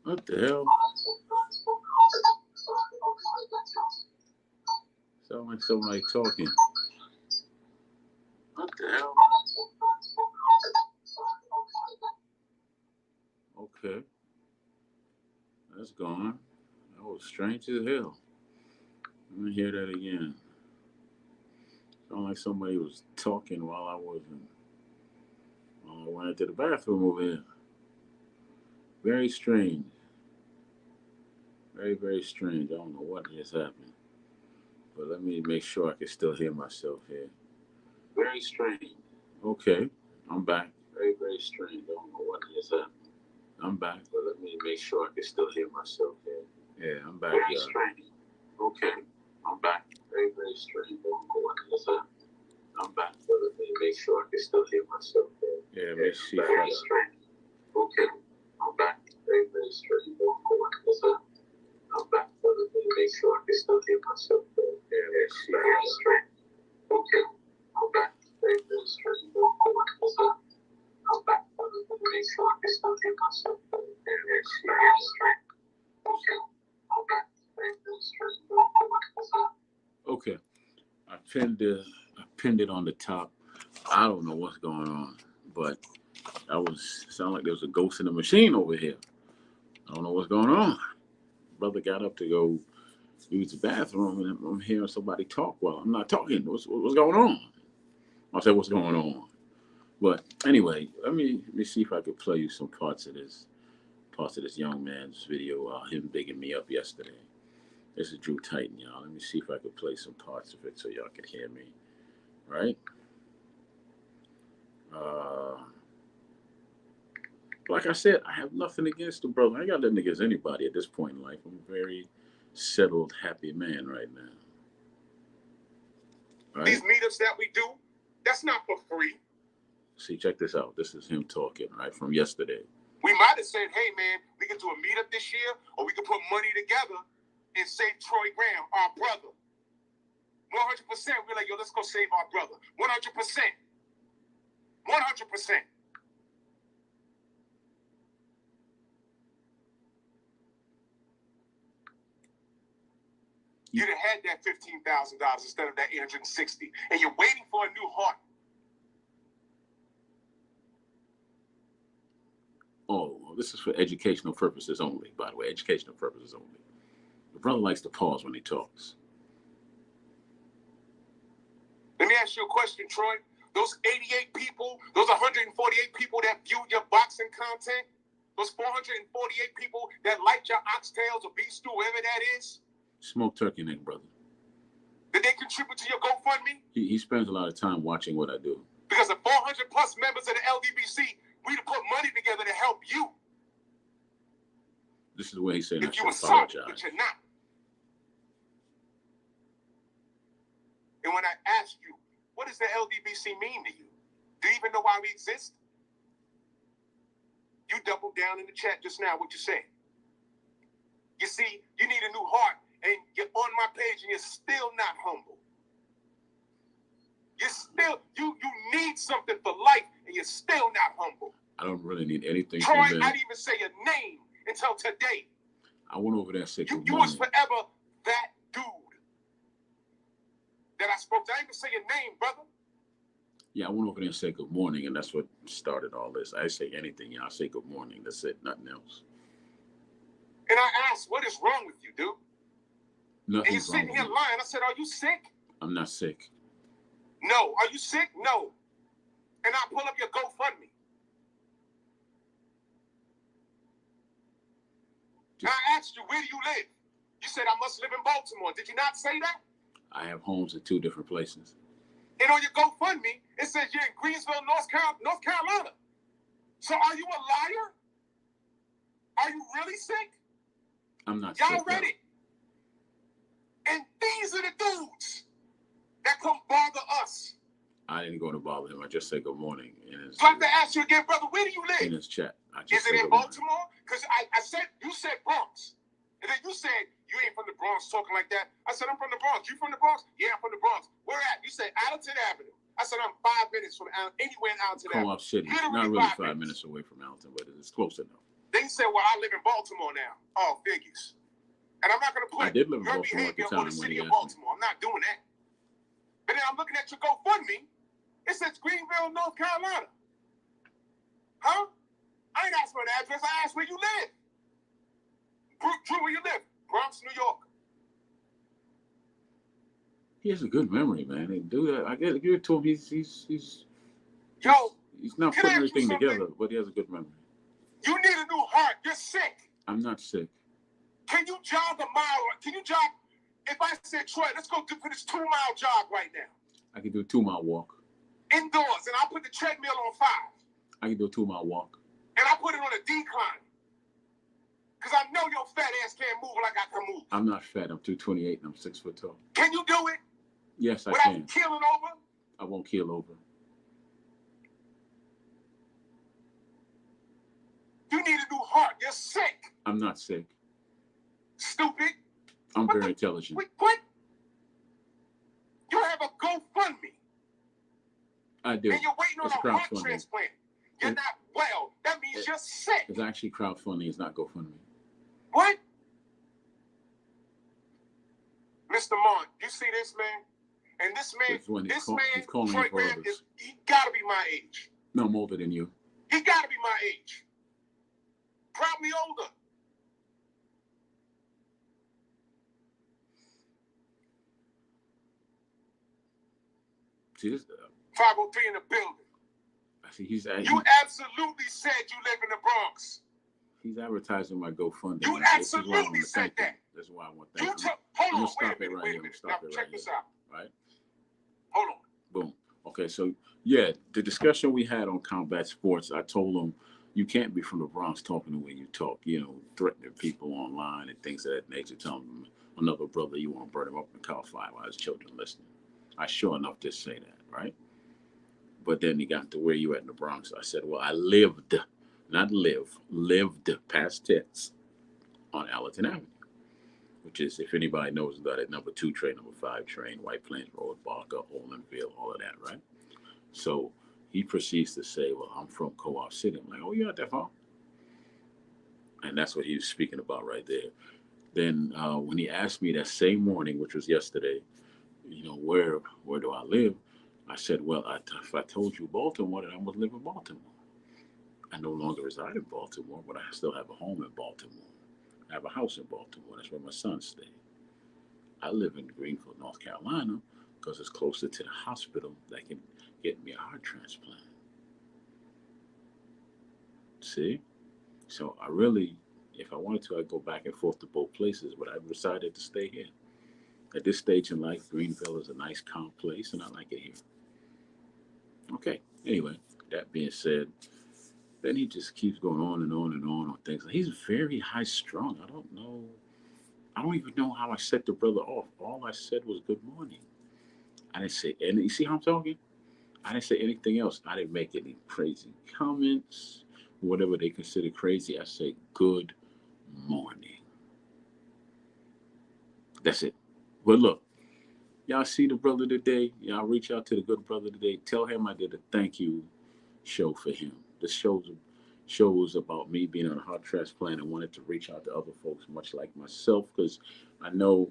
What the hell? Sound like somebody talking. What the hell? Okay, that's gone. That was strange as hell. Let me hear that again. Sound like somebody was talking while I went into the bathroom over here. Very strange. Very, very strange. I don't know what just happened. But let me make sure I can still hear myself here. Very strange. Okay, I'm back. Very, very strange. I don't know what is that. I'm back. But let me make sure I can still hear myself here. Yeah, I'm back. Very strange. Okay, I'm back. Very, very strange. I don't know what is that. I'm back. But let me make sure I can still hear myself here. Yeah, let me see. Very strange. Okay, I'm back. Very, very strange. I don't know what is that. I'm back. But let me make sure I can still hear myself here. Yeah, let's see. Very strange. Okay, I'm back. Very, very strange. I don't know what is that. I'm back. But let me make sure I can still hear myself here. Yeah, let's see. Very strange. Okay, I'm back. Very, very strange. I don't know what is that. Okay, I pinned it on the top. I don't know what's going on, but that was sound like there was a ghost in the machine over here. I don't know what's going on. Brother got up to go use the bathroom, and I'm hearing somebody talk while I'm not talking. What's going on? I said, what's going on? But anyway, let me see if I could play you some parts of this young man's video, him bigging me up yesterday. This is Drew Titan, y'all. Let me see if I could play some parts of it so y'all can hear me. Right? Like I said, I have nothing against the brother. I got nothing against anybody at this point in life. I'm a very settled, happy man right now. Right? These meetups that we do, that's not for free. See, check this out. This is him talking, right, from yesterday. We might have said, hey, man, we can do a meetup this year, or we can put money together and save Troy Graham, our brother. 100%. We're like, yo, let's go save our brother. 100%. 100%. You'd have had that $15,000 instead of that $860, and you're waiting for a new heart. Oh, well, this is for educational purposes only, by the way. Educational purposes only. The brother likes to pause when he talks. Let me ask you a question, Troy. Those 88 people, those 148 people that viewed your boxing content, those 448 people that liked your oxtails or beef stew, whatever that is. Smoke turkey neck, brother. Did they contribute to your GoFundMe? He spends a lot of time watching what I do. Because the 400 plus members of the LDBC, we'd have put money together to help you. This is the way he's saying I if you should were sorry, apologize. but you're not. And when I asked you, what does the LDBC mean to you? Do you even know why we exist? You doubled down in the chat just now what you said. You see, you need a new heart, and you're on my page, and you're still not humble. You're still, you need something for life, and you're still not humble. I don't really need anything Troy, from I them. didn't even say your name until today. I went over there and said good You morning. was forever that dude that I spoke to. I didn't even say your name, brother. Yeah, I went over there and said good morning, and that's what started all this. I didn't say anything. I say good morning. That's it, nothing else. And I asked, what is wrong with you, dude? Nothing's and you're sitting here lying. I said, are you sick? I'm not sick. No. Are you sick? No. And I pull up your GoFundMe. And I asked you, where do you live? You said, I must live in Baltimore. Did you not say that? I have homes in 2 different places. And on your GoFundMe, it says you're in Greensville, North Carolina. So are you a liar? Are you really sick? I'm not Y'all sick. read it. And these are the dudes that come bother us. I didn't go to bother him. I just said good morning. So I have to ask you again, brother, where do you live? In his chat. Is it in Baltimore? Because I said, you said Bronx. And then you said, you ain't from the Bronx talking like that. I said, I'm from the Bronx. You from the Bronx? Yeah, I'm from the Bronx. Where at? You said Allenton Avenue. I said, I'm 5 minutes from anywhere in Allenton Avenue. Co-op City. Not really 5 minutes away from Allenton, but it's close enough. Then you said, well, I live in Baltimore now. Oh, figures. And I'm not going to put I did live in your Baltimore at the behavior time on the when city he of asked me. Baltimore. I'm not doing that. But then I'm looking at your GoFundMe. It says Greenville, North Carolina. Huh? I ain't asked for an address. I asked where you live. Drew, where you live? Bronx, New York. He has a good memory, man. And do that. I give it to him. He's not putting everything together, but he has a good memory. You need a new heart. You're sick. I'm not sick. Can you jog a mile? Can you jog If I said, Troy, let's go for this 2-mile jog right now. I can do a 2-mile walk. Indoors, and I'll put the treadmill on 5. I can do a 2-mile walk. And I put it on a decline. Because I know your fat ass can't move like I can move. I'm not fat. I'm 228 and I'm 6 foot tall. Can you do it? Yes, I without can. Keeling over? I won't keel over. You need a new heart. You're sick. I'm not sick. Stupid. I'm very intelligent. Wait, what? You have a GoFundMe. I do. And you're waiting on a heart transplant. You're not well. That means you're sick. It's actually crowdfunding. It's not GoFundMe. What? Mr. Mont, you see this man? And this man, Troy Graham, he gotta be my age. No, I'm older than you. He gotta be my age. Probably older. See this? 503 in the building. I see he's. You absolutely said you live in the Bronx. He's advertising my GoFundMe. You absolutely said that. That's why I want to thank you. Hold on, Stop it right here. Stop it right here. Check this out. Right? Hold on. Boom. Okay, so yeah, the discussion we had on Combat Sports, I told him you can't be from the Bronx talking the way you talk, you know, threatening people online and things of that nature, telling them another brother you want to burn him up in Cal Fire while his children listening. I sure enough did say that, right? But then he got to where you at in the Bronx. I said, well, I lived, not live, lived past tense on Allerton Avenue, which is, if anybody knows about it, number 2 train, number 5 train, White Plains Road, Barker, Olinville, all of that, right? So he proceeds to say, well, I'm from Co-op City. I'm like, oh, you're not that far. And that's what he was speaking about right there. Then when he asked me that same morning, which was yesterday, you know, where do I live? I said, well, if I told you Baltimore, then I would live in Baltimore. I no longer reside in Baltimore, but I still have a home in Baltimore. I have a house in Baltimore. That's where my son stays. I live in Greenfield, North Carolina, because it's closer to the hospital that can get me a heart transplant. See? So I really, if I wanted to, I'd go back and forth to both places, but I decided to stay here. At this stage in life, Greenville is a nice, calm place, and I like it here. Okay, anyway, that being said, then he just keeps going on and on and on things. He's very high strung. I don't know. I don't even know how I set the brother off. All I said was good morning. I didn't say anything. You see how I'm talking? I didn't say anything else. I didn't make any crazy comments, whatever they consider crazy. I say good morning. That's it. But look, y'all see the brother today. Y'all reach out to the good brother today. Tell him I did a thank you show for him. This show was about me being on a heart transplant and wanted to reach out to other folks, much like myself, because I know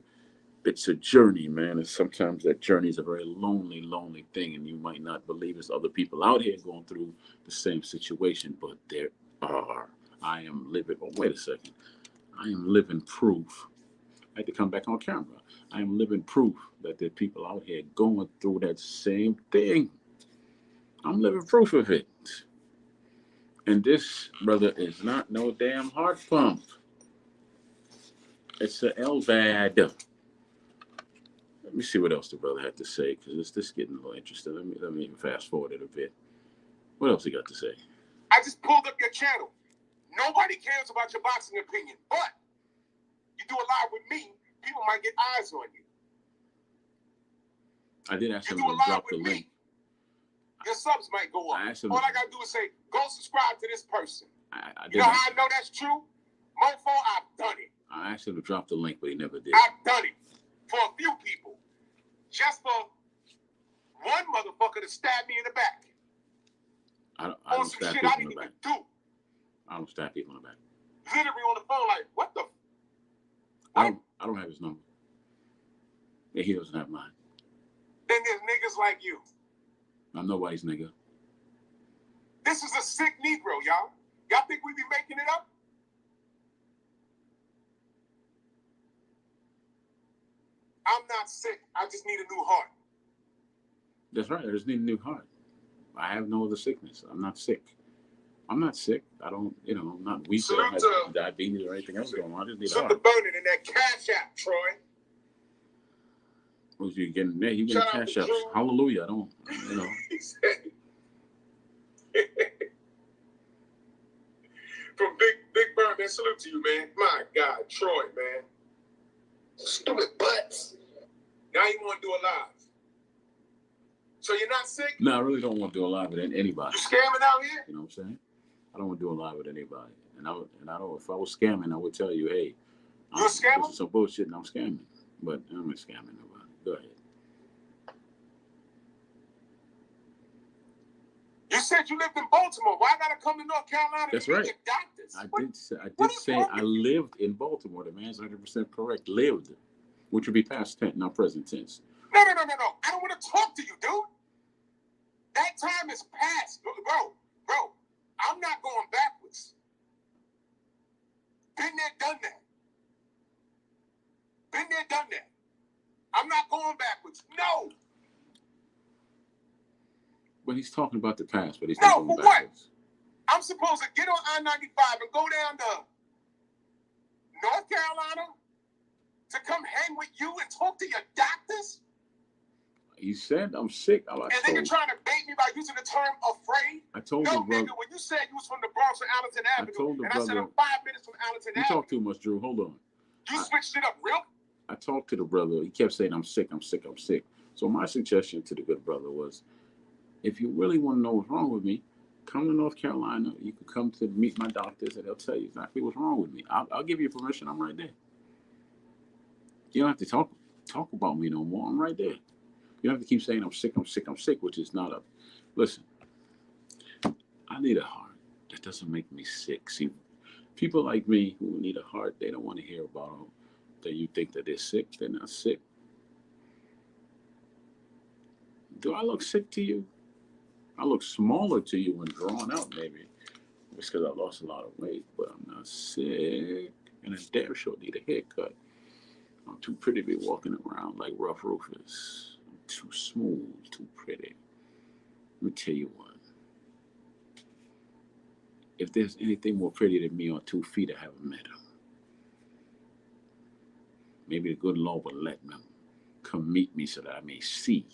it's a journey, man. And sometimes that journey is a very lonely, lonely thing. And you might not believe there's other people out here going through the same situation, but there are. I am living, oh, wait a second. I am living proof. I had to come back on camera. I am living proof that there are people out here going through that same thing. I'm living proof of it. And this, brother, is not no damn heart pump. It's an LVAD. Let me see what else the brother had to say, because it's just getting a little interesting. Let me fast forward it a bit. What else he got to say? I just pulled up your channel. Nobody cares about your boxing opinion, but you do a live with me, people might get eyes on you. I did ask him to drop the link. Your subs might go up. All I gotta do is say, go subscribe to this person. You know how I know that's true? Mofo, I've done it. I asked him to drop the link, but he never did. I've done it for a few people. Just for one motherfucker to stab me in the back. I don't stab people in the back. I don't stab people in the back. Literally on the phone, like, what the? I don't have his number. Yeah, he doesn't have mine. Then there's niggas like you. I'm nobody's nigga. This is a sick Negro, y'all. Y'all think we be making it up? I'm not sick. I just need a new heart. That's right. I just need a new heart. I have no other sickness. I'm not sick. I'm not sick. I don't, I'm not weak. I don't have diabetes or anything else going on. I just need a heart. Something burning in that cash app, Troy. What you getting there? You getting Shout out cash to ups? Drew. Hallelujah! I don't, you know. He said, from Big Bird, man, salute to you, man. My God, Troy, man. Stupid butts. Now you want to do a live. So you're not sick? No, I really don't want to do a live with anybody. You scamming out here? You know what I'm saying? I don't want to do a live with anybody. And I don't. If I was scamming, I would tell you, hey, You a scammer? This is some bullshit, and I'm scamming. But I'm not scamming nobody. Go ahead. You said you lived in Baltimore. Why I gotta come to North Carolina That's to right. get doctors? I did say I lived in Baltimore. The man's 100% correct. Lived, which would be past tense, not present tense. No. I don't want to talk to you, dude. That time is past, bro. I'm not going backwards. Been there, done that. Been there, done that. I'm not going backwards. No. But he's talking about the past, but he's No, not going for backwards. what? I'm supposed to get on I-95 and go down to North Carolina to come hang with you and talk to your doctors? He said, I'm sick. And then you're trying to bait me by using the term afraid? I told No, the brother. nigga, when you said you was from the Bronx or Allenton Avenue, told the and I said brother- I'm 5 minutes from Allenton You Avenue, talk too much, Drew. Hold on. you switched it up real? I talked to the brother. He kept saying, I'm sick. So my suggestion to the good brother was, if you really want to know what's wrong with me, come to North Carolina. You can come to meet my doctors, and they'll tell you exactly what's wrong with me. I'll give you permission. I'm right there. You don't have to talk about me no more. I'm right there. You don't have to keep saying I'm sick, which is not a... Listen, I need a heart. That doesn't make me sick. See, people like me who need a heart, they don't want to hear about them. That you think that they're sick. They're not sick. Do I look sick to you? I look smaller to you and drawn out, maybe. It's because I lost a lot of weight, but I'm not sick. And I damn sure need a haircut. I'm too pretty to be walking around like Rough Rufus. I'm too smooth, too pretty. Let me tell you what. If there's anything more pretty than me on 2 feet, I haven't met them. Maybe the good Lord will let them come meet me so that I may see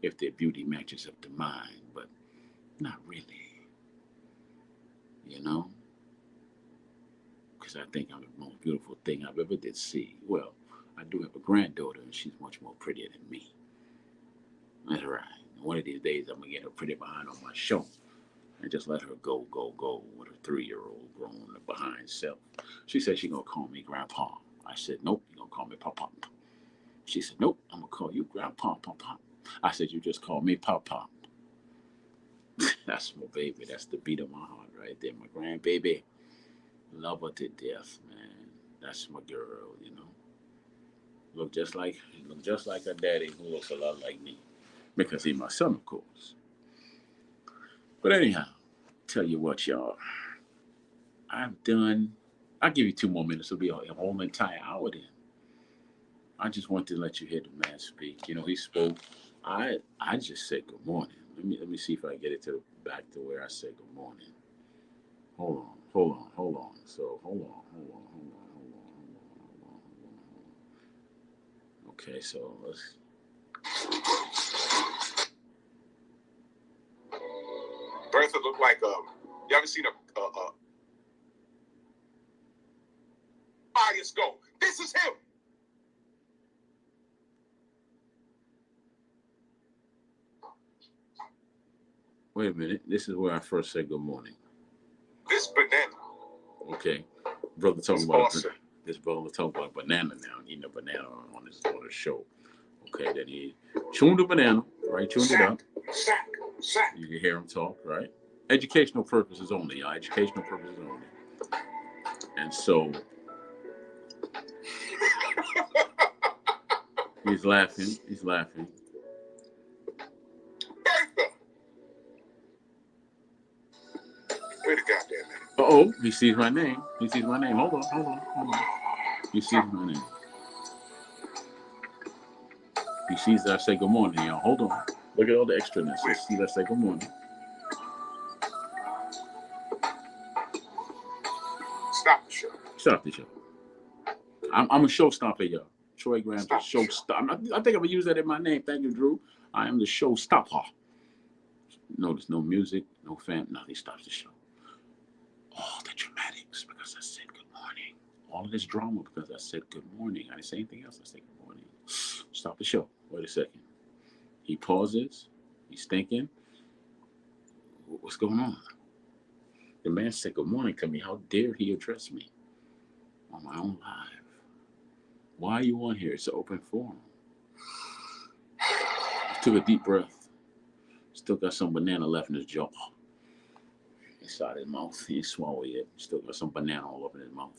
if their beauty matches up to mine, but not really. You know? Because I think I'm the most beautiful thing I've ever did see. Well, I do have a granddaughter, and she's much more prettier than me. That's right. One of these days, I'm going to get her pretty behind on my show and just let her go with her 3-year-old grown behind self. She said she's going to call me Grandpa. I said, nope, you're going to call me Papa. She said, nope, I'm going to call you Grandpa, Papa. I said, you just call me Papa. That's my baby. That's the beat of my heart right there. My grandbaby. Love her to death, man. That's my girl, you know. Look just like her daddy, who looks a lot like me. Because he's my son, of course. But anyhow, tell you what, y'all. I'll give you 2 more minutes. It'll be a whole entire hour then. I just want to let you hear the man speak. You know, he spoke. I just said good morning. Let me see if I get it back to where I said good morning. Hold on. So hold on. Okay, so let's. Bertha looked like you ever seen a bias go? This is him. Wait a minute. This is where I first said good morning. This banana. Okay, brother talking It's about awesome. this brother talking about banana now. Eating a banana on his show. Okay, then he chewed the banana, right? Chewed it up. Sack. You can hear him talk, right? Educational purposes only, y'all. Educational purposes only. And so he's laughing. Bertha. Wait a goddamn minute. Uh-oh, he sees my name. Hold on. He sees my name. He sees that I say good morning, y'all. Hold on. Look at all the extraness. He sees that I say good morning. Stop the show. I'm a showstopper, y'all. Troy Graham, the show stopper. I think I'm going to use that in my name. Thank you, Drew. I am the show stopper. Notice no music, no fan, nothing stops the show. All the dramatics because I said good morning. All of this drama because I said good morning. I didn't say anything else. I said good morning. Stop the show. Wait a second. He pauses. He's thinking, what's going on? The man said good morning to me. How dare he address me on my own live? Why are you on here? It's an open forum. He took a deep breath. Still got some banana left in his jaw. Inside his mouth. He ain't swallowed yet. Still got some banana all up in his mouth.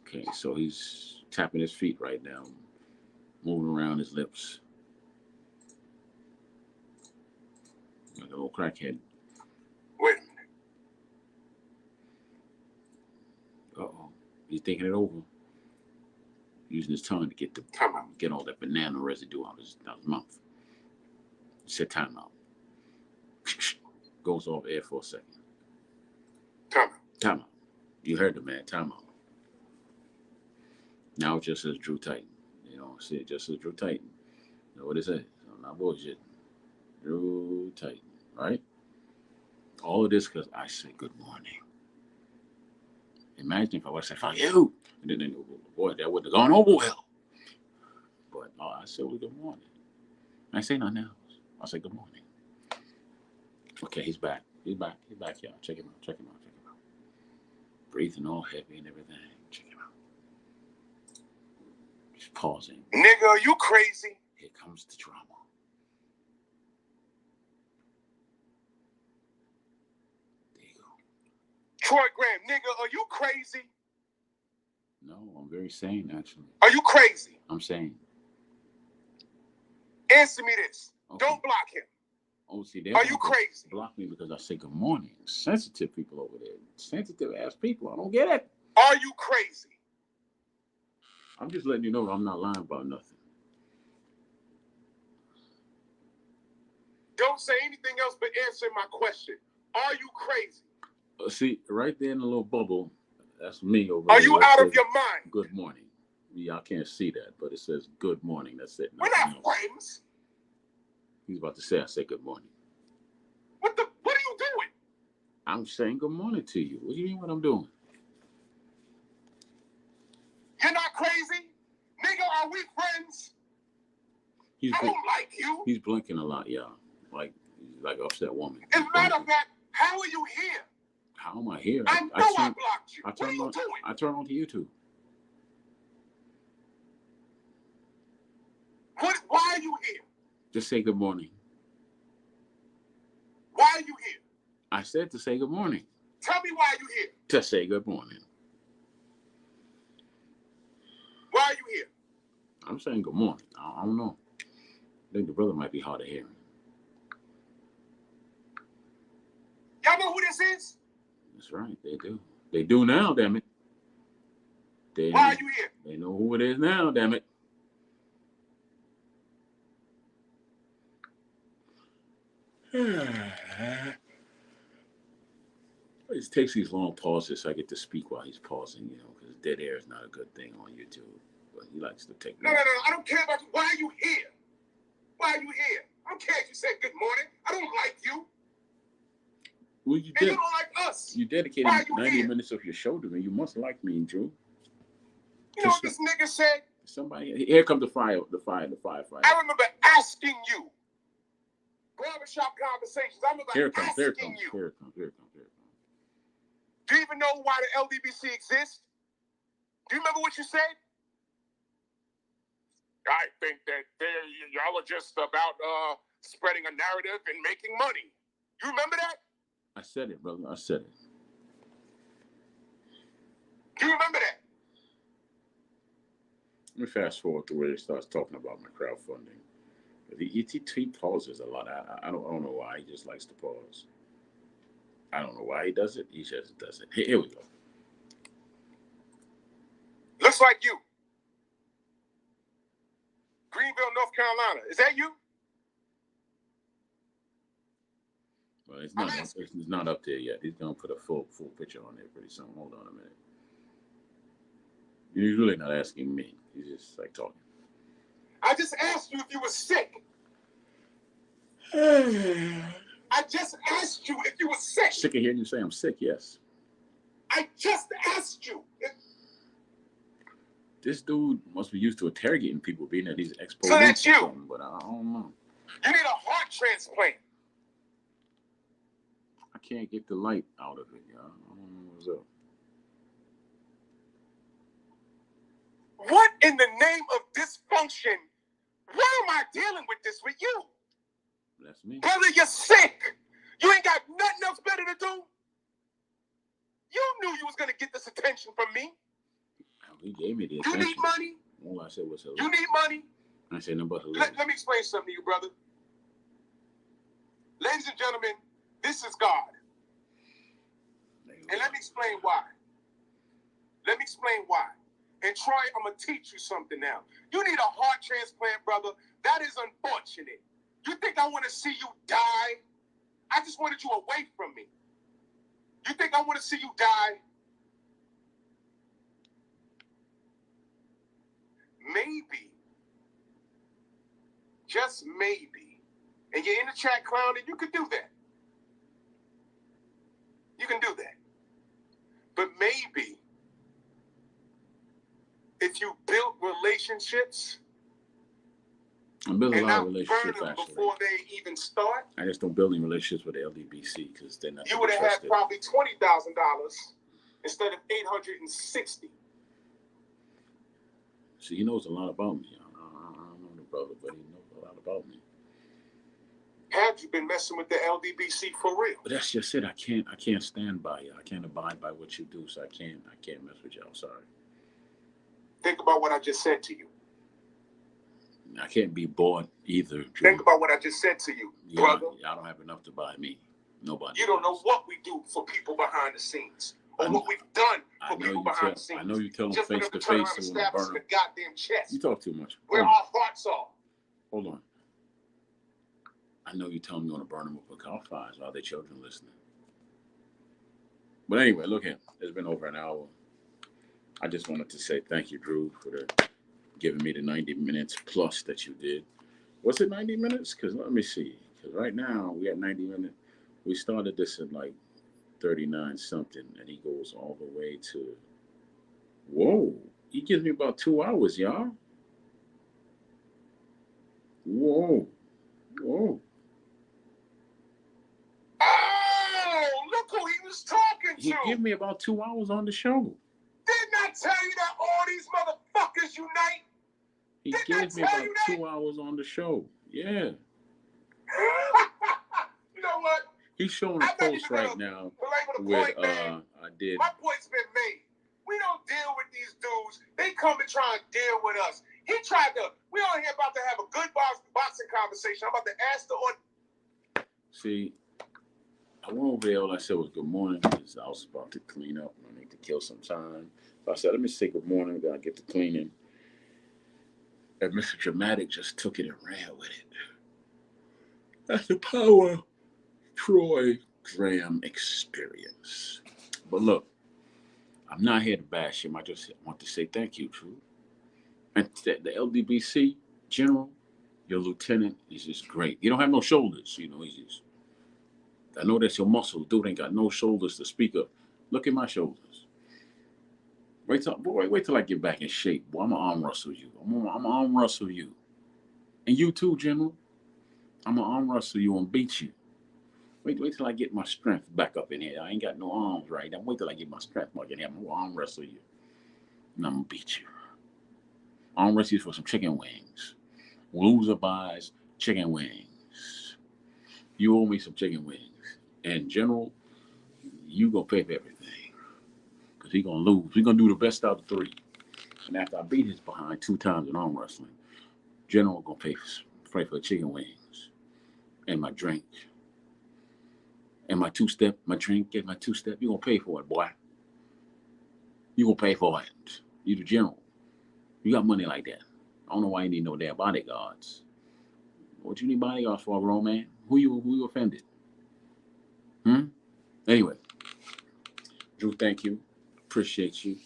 Okay, so he's tapping his feet right now. Moving around his lips. Like a little crackhead. Wait a minute. Uh-oh. He's thinking it over. Using his tongue to get all that banana residue out of his mouth. He said time out. Goes off air for a second. Time out. You heard the man. Time out. Now it just says Drew Titan. You know, see it just says Drew Titan. You know what it says? I'm not bullshit. Drew Titan. Right? All of this because I said good morning. Imagine if I would have said, fuck you. And then, boy, that wouldn't have gone over well. But I said, well, good morning. I say nothing else. I say, good morning. Okay, he's back. He's back, y'all. Check him out. Breathing all heavy and everything. Check him out. Just pausing. Nigga, are you crazy? Here comes the drama. There you go. Troy Graham, nigga, are you crazy? No, I'm very sane, actually. Are you crazy? I'm sane. Answer me this. Okay. Don't block him. Oh, see, are you crazy? Block me because I say good morning. Sensitive people over there. Sensitive ass people. I don't get it. Are you crazy? I'm just letting you know I'm not lying about nothing. Don't say anything else but answer my question. Are you crazy? See, right there in the little bubble, that's me over there. Are you out of your mind? Good morning. Y'all can't see that, but it says good morning. That's it. We're not friends. He's about to say, I say good morning. What are you doing? I'm saying good morning to you. What do you mean what I'm doing? You're not crazy? Nigga, are we friends? I don't like you. He's blinking a lot, y'all. Like an upset woman. As a matter of fact, how are you here? How am I here? I blocked you. What are you doing? I turned on to YouTube. Why are you here? Just say good morning. Why are you here? I said to say good morning. Tell me why you're here. To say good morning. Why are you here? I'm saying good morning. I don't know. I think the brother might be hard of hearing. Y'all know who this is? That's right. They do. They do now, damn it. Why are you here? They know who it is now, damn it. It takes these long pauses so I get to speak while he's pausing, you know, because dead air is not a good thing on YouTube. But he likes to take. No. I don't care about you. Why are you here? Why are you here? I don't care if you said good morning. I don't like you. Well, you don't like us. You dedicated 90 minutes of your show to me. You must like me, Drew. You know what this nigga said? Somebody, here comes the firefighter. I remember asking you. Barbershop conversations. I remember asking you. Here it comes. Do you even know why the LDBC exists? Do you remember what you said? I think that y'all are just about spreading a narrative and making money. You remember that? I said it, brother. I said it. Do you remember that? Let me fast forward to where he starts talking about my crowdfunding. He pauses a lot. I don't know why. He just likes to pause. I don't know why he does it. He just does it. Here we go. Looks like you. Greenville, North Carolina. Is that you? Well, it's I'm not. asking. It's not up there yet. He's gonna put a full picture on there pretty soon. Hold on a minute. You're really not asking me. He's just like talking. I just asked you if you were sick. I just asked you if you were sick. Sick of hearing you say I'm sick. Yes. I just asked you. This dude must be used to interrogating people, being that he's ex-police So that's you. or something, but I don't know. You need a heart transplant. I can't get the light out of it, y'all. I don't know what's up. What in the name of dysfunction? Why am I dealing with this with you? That's me. Brother, you're sick. You ain't got nothing else better to do. You knew you was gonna get this attention from me. He gave me the You attention. need money. All I said was hello. You need money. I said nothing but hello. Let me explain something to you, brother. Ladies and gentlemen, this is God. And let me explain why. Let me explain why. And Troy, I'm going to teach you something now. You need a heart transplant, brother. That is unfortunate. You think I want to see you die? I just wanted you away from me. You think I want to see you die? Maybe. Just maybe. And you're in the chat clowning, you can do that. You can do that. But maybe if you build relationships, I'm building a and lot not of relationships burn them actually. before they even start, I just don't build any relationships with the LDBC because they're not. you would have had probably $20,000 instead of $860. See, he knows a lot about me. I don't know the brother, but he knows a lot about me. Had you been messing with the LDBC for real? But that's just it. I can't stand by you. I can't abide by what you do, so I can't mess with you. I'm sorry. Think about what I just said to you. I can't be bought either, Drew. Think about what I just said to you, brother. I don't have enough to buy me. Nobody. You don't know what we do for people behind the scenes, or what we've done for people behind the scenes. I know you tell them just face for them to turn around face and to stab us in burn the goddamn chest. You talk too much. Where our hearts are. Hold on. I know you tell them you want to burn them up with car fires while their children listening. But anyway, look here. It's been over an hour. I just wanted to say thank you, Drew, for giving me the 90 minutes plus that you did. Was it 90 minutes? Because let me see. Because right now we at 90 minutes. We started this at like 39 something, and he goes all the way to. Whoa! He gives me about 2 hours, y'all. Whoa! Oh, look who he was talking to. He gave me about 2 hours on the show. Didn't I tell you that all these motherfuckers unite? He gave me about 2 hours on the show. Yeah. You know what? He's showing a post right now with I did. My point's been made. We don't deal with these dudes. They come and try and deal with us. He tried to. We on here about to have a good boxing conversation. I'm about to ask the audience. See, I went over there. All I said was good morning because I was about to clean up. I need to kill some time. So I said, let me say good morning. Then I get to cleaning. And Mr. Dramatic just took it and ran with it. That's the power Troy Graham experience. But look, I'm not here to bash him. I just want to say thank you, Drew. And the LDBC general, your lieutenant, is just great. You don't have no shoulders, you know. He's just. I know that's your muscle. Dude ain't got no shoulders to speak of. Look at my shoulders. Wait till I get back in shape. Boy, I'm gonna arm wrestle you. I'm gonna arm wrestle you, and you too, General. I'm gonna arm wrestle you and beat you. Wait till I get my strength back up in here. I ain't got no arms right now. Wait till I get my strength back in here. I'm gonna arm wrestle you, and I'm gonna beat you. Arm wrestle you for some chicken wings. Loser buys chicken wings. You owe me some chicken wings. And General, you gonna pay for everything. Because he gonna lose. We gonna do the best out of three. And after I beat his behind 2 times in arm wrestling, General gonna pay for the chicken wings. And my drink. And my 2-step, my drink, and my 2-step. You gonna pay for it, boy. You gonna pay for it. You the General. You got money like that. I don't know why you need no damn bodyguards. What you need bodyguards for, grown man? Who you offended? Anyway, Drew, thank you. Appreciate you.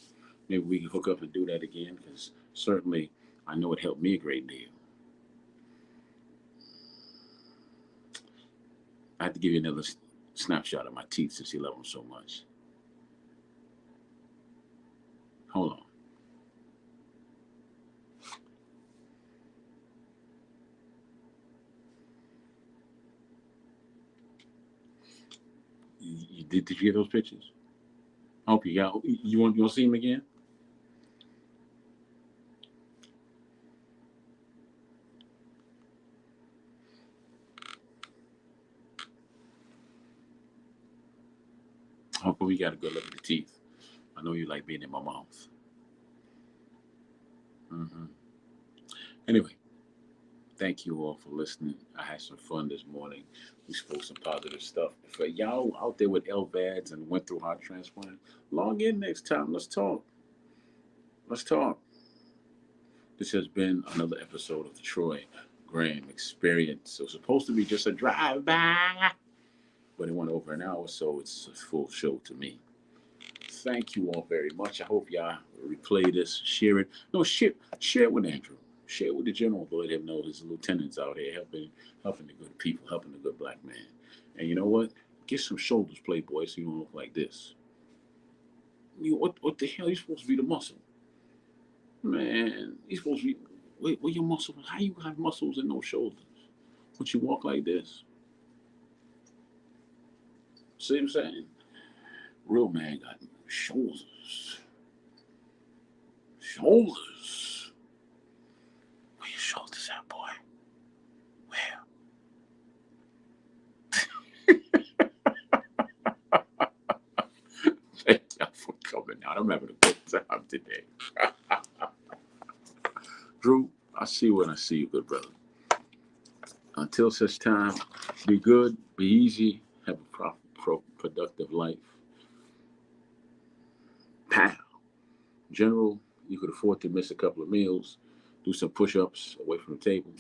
Maybe we can hook up and do that again because certainly I know it helped me a great deal. I have to give you another snapshot of my teeth since you love them so much. Hold on. Did you get those pictures? I hope you got. You want to see them again? I hope we got a good look at the teeth. I know you like being in my mouth. Anyway, thank you all for listening. I had some fun this morning. We spoke some positive stuff. For y'all out there with LVADs and went through heart transplant, log in next time. Let's talk. Let's talk. This has been another episode of the Troy Graham Experience. It was supposed to be just a drive-by, but it went over an hour, so it's a full show to me. Thank you all very much. I hope y'all replay this, share it. No, share it with Andrew. Share it with the general, let him know his lieutenants out here helping the good people, helping the good black man. And you know what? Get some shoulders, Playboy, so you don't look like this. What the hell? You're supposed to be the muscle. Man, you're supposed to be. Where your muscles? How you have muscles and no shoulders? But you walk like this? See what I'm saying? Real man got shoulders. Shoulders. Where your shoulders at, boy? Where? Thank y'all for coming out. I'm having a good time today. Drew, I see you when I see you, good brother. Until such time, be good, be easy, have a productive life. Pow. General, you could afford to miss a couple of meals, do some push-ups away from the table.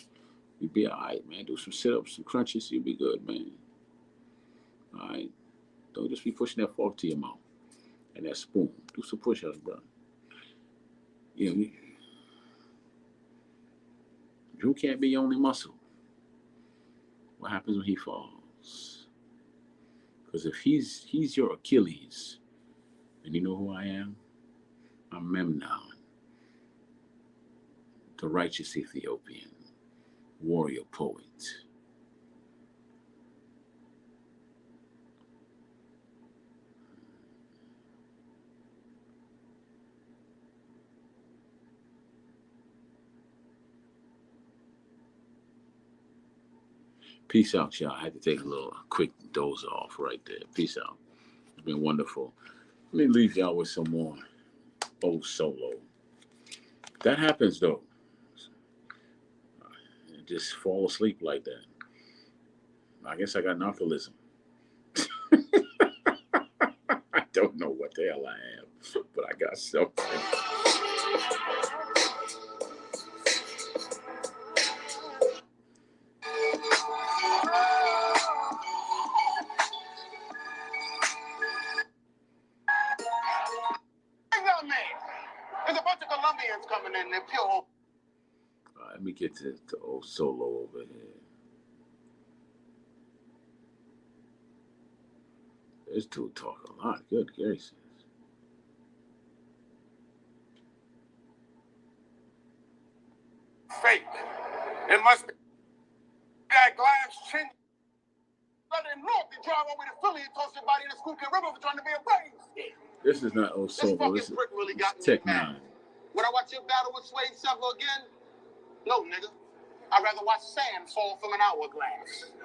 You'll be all right, man. Do some sit-ups, some crunches, you'll be good, man. All right? Don't just be pushing that fork to your mouth and that spoon. Do some push-ups, bro. You know, Drew can't be your only muscle. What happens when he falls? Because if he's your Achilles, and you know who I am? I'm Memnon, the righteous Ethiopian, warrior poet. Peace out, y'all. I had to take a quick doze off right there. Peace out. It's been wonderful. Let me leave y'all with some more old solo. That happens though. Just fall asleep like that. I guess I got narcolism. I don't know what the hell I am, but I got something. There's a bunch of Colombians coming in. They're pure. All right, let me get to old solo over here. This dude talk a lot. Good gracious. fake. It must be that glass chin. In North, they drive over to Philly and toss your body in the Schuylkill River for trying to be a brain. This is not old solo. This brick really got Tech me mad. 9. Would I watch your battle with Sway Sever again? No, nigga. I'd rather watch sand fall from an hourglass.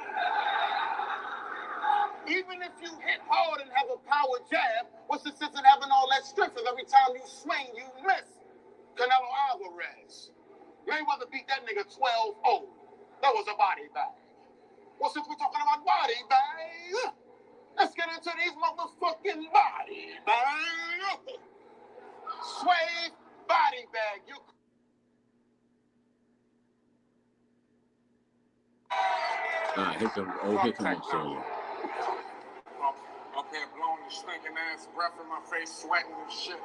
Even if you hit hard and have a power jab, what's the sense in having all that strength if every time you swing, you miss? Canelo Alvarez. Mayweather beat that nigga 12-0. That was a body bag. Well, since we're talking about body bag, let's get into these motherfucking body bag. Sway body bag. You. Here come old solo. Stinking ass breath in my face, sweating and shit.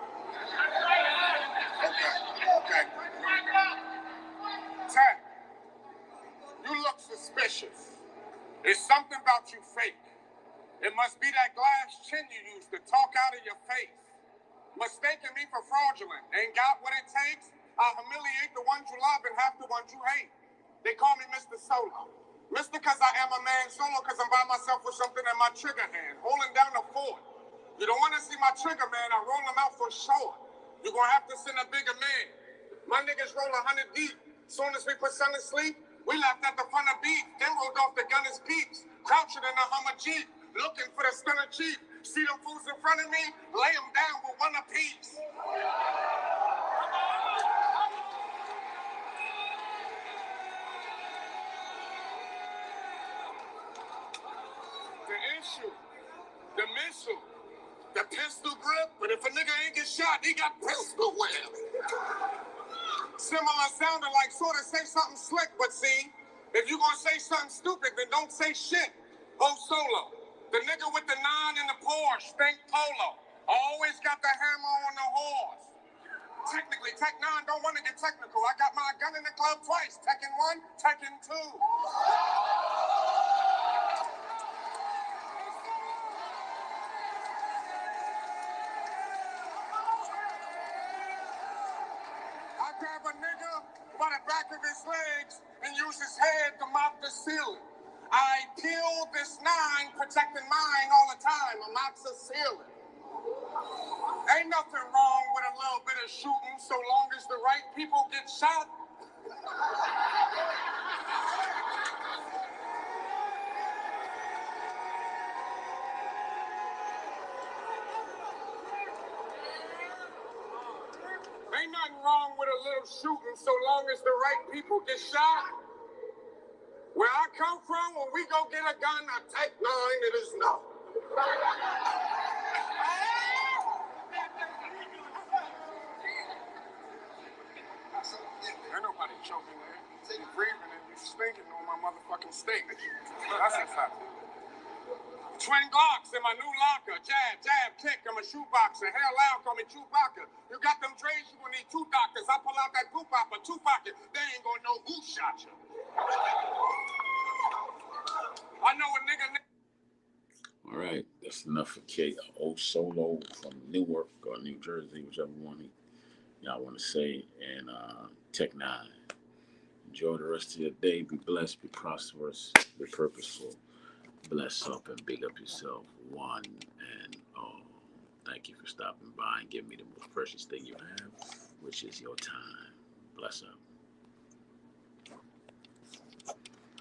Okay. Ted, you look suspicious. There's something about you fake. It must be that glass chin you use to talk out of your face. Mistaking me for fraudulent. Ain't got what it takes. I'll humiliate the ones you love and half the ones you hate. They call me Mr. Solo. Mr. Cause I am a man, solo cause I'm by myself with something in my trigger hand, holding down a fort. You don't want to see my trigger, man. I roll them out for sure. You're going to have to send a bigger man. My niggas roll 100 deep. Soon as we put sun to sleep, we laughed at the fun of beef. Then rolled off the gunner's peeps. Crouching in a Hummer Jeep. Looking for the stunner Jeep. See them fools in front of me? Lay them down with one apiece. The issue, the missile, the pistol grip, but if a nigga ain't get shot, he got pistol whip. Similar sounding like sort of say something slick, but see, if you gonna say something stupid, then don't say shit. Oh, Solo, the nigga with the 9 in the Porsche, think Polo. Always got the hammer on the horse. Technically, Tech 9 don't want to get technical. I got my gun in the club twice. Tekken 1, Tekken 2. I grab a nigga by the back of his legs and use his head to mop the ceiling. I peel this 9, protecting mine all the time. A mop's a ceiling. Ain't nothing wrong with a little bit of shooting so long as the right people get shot. Ain't nothing wrong with a little shooting so long as the right people get shot. Where I come from, when we go get a gun, I take 9, it is no. Ain't nobody choking there. You breathing and you stinking on my motherfucking steak. That's a fact. Twin Glocks in my new locker. Jab, jab, kick. I'm a shoeboxer. Hell loud, call me Chewbacca. You got them trays, you gonna need 2 doctors. I pull out that poop out for 2 pockets. They ain't gonna know who shot you. I know a nigga. All right, that's enough for K. O Solo from Newark or New Jersey, whichever one y'all want to say, and Tech 9. Enjoy the rest of your day. Be blessed, be prosperous, be purposeful. Bless up and big up yourself, one and all. Thank you for stopping by and giving me the most precious thing you have, which is your time. Bless up.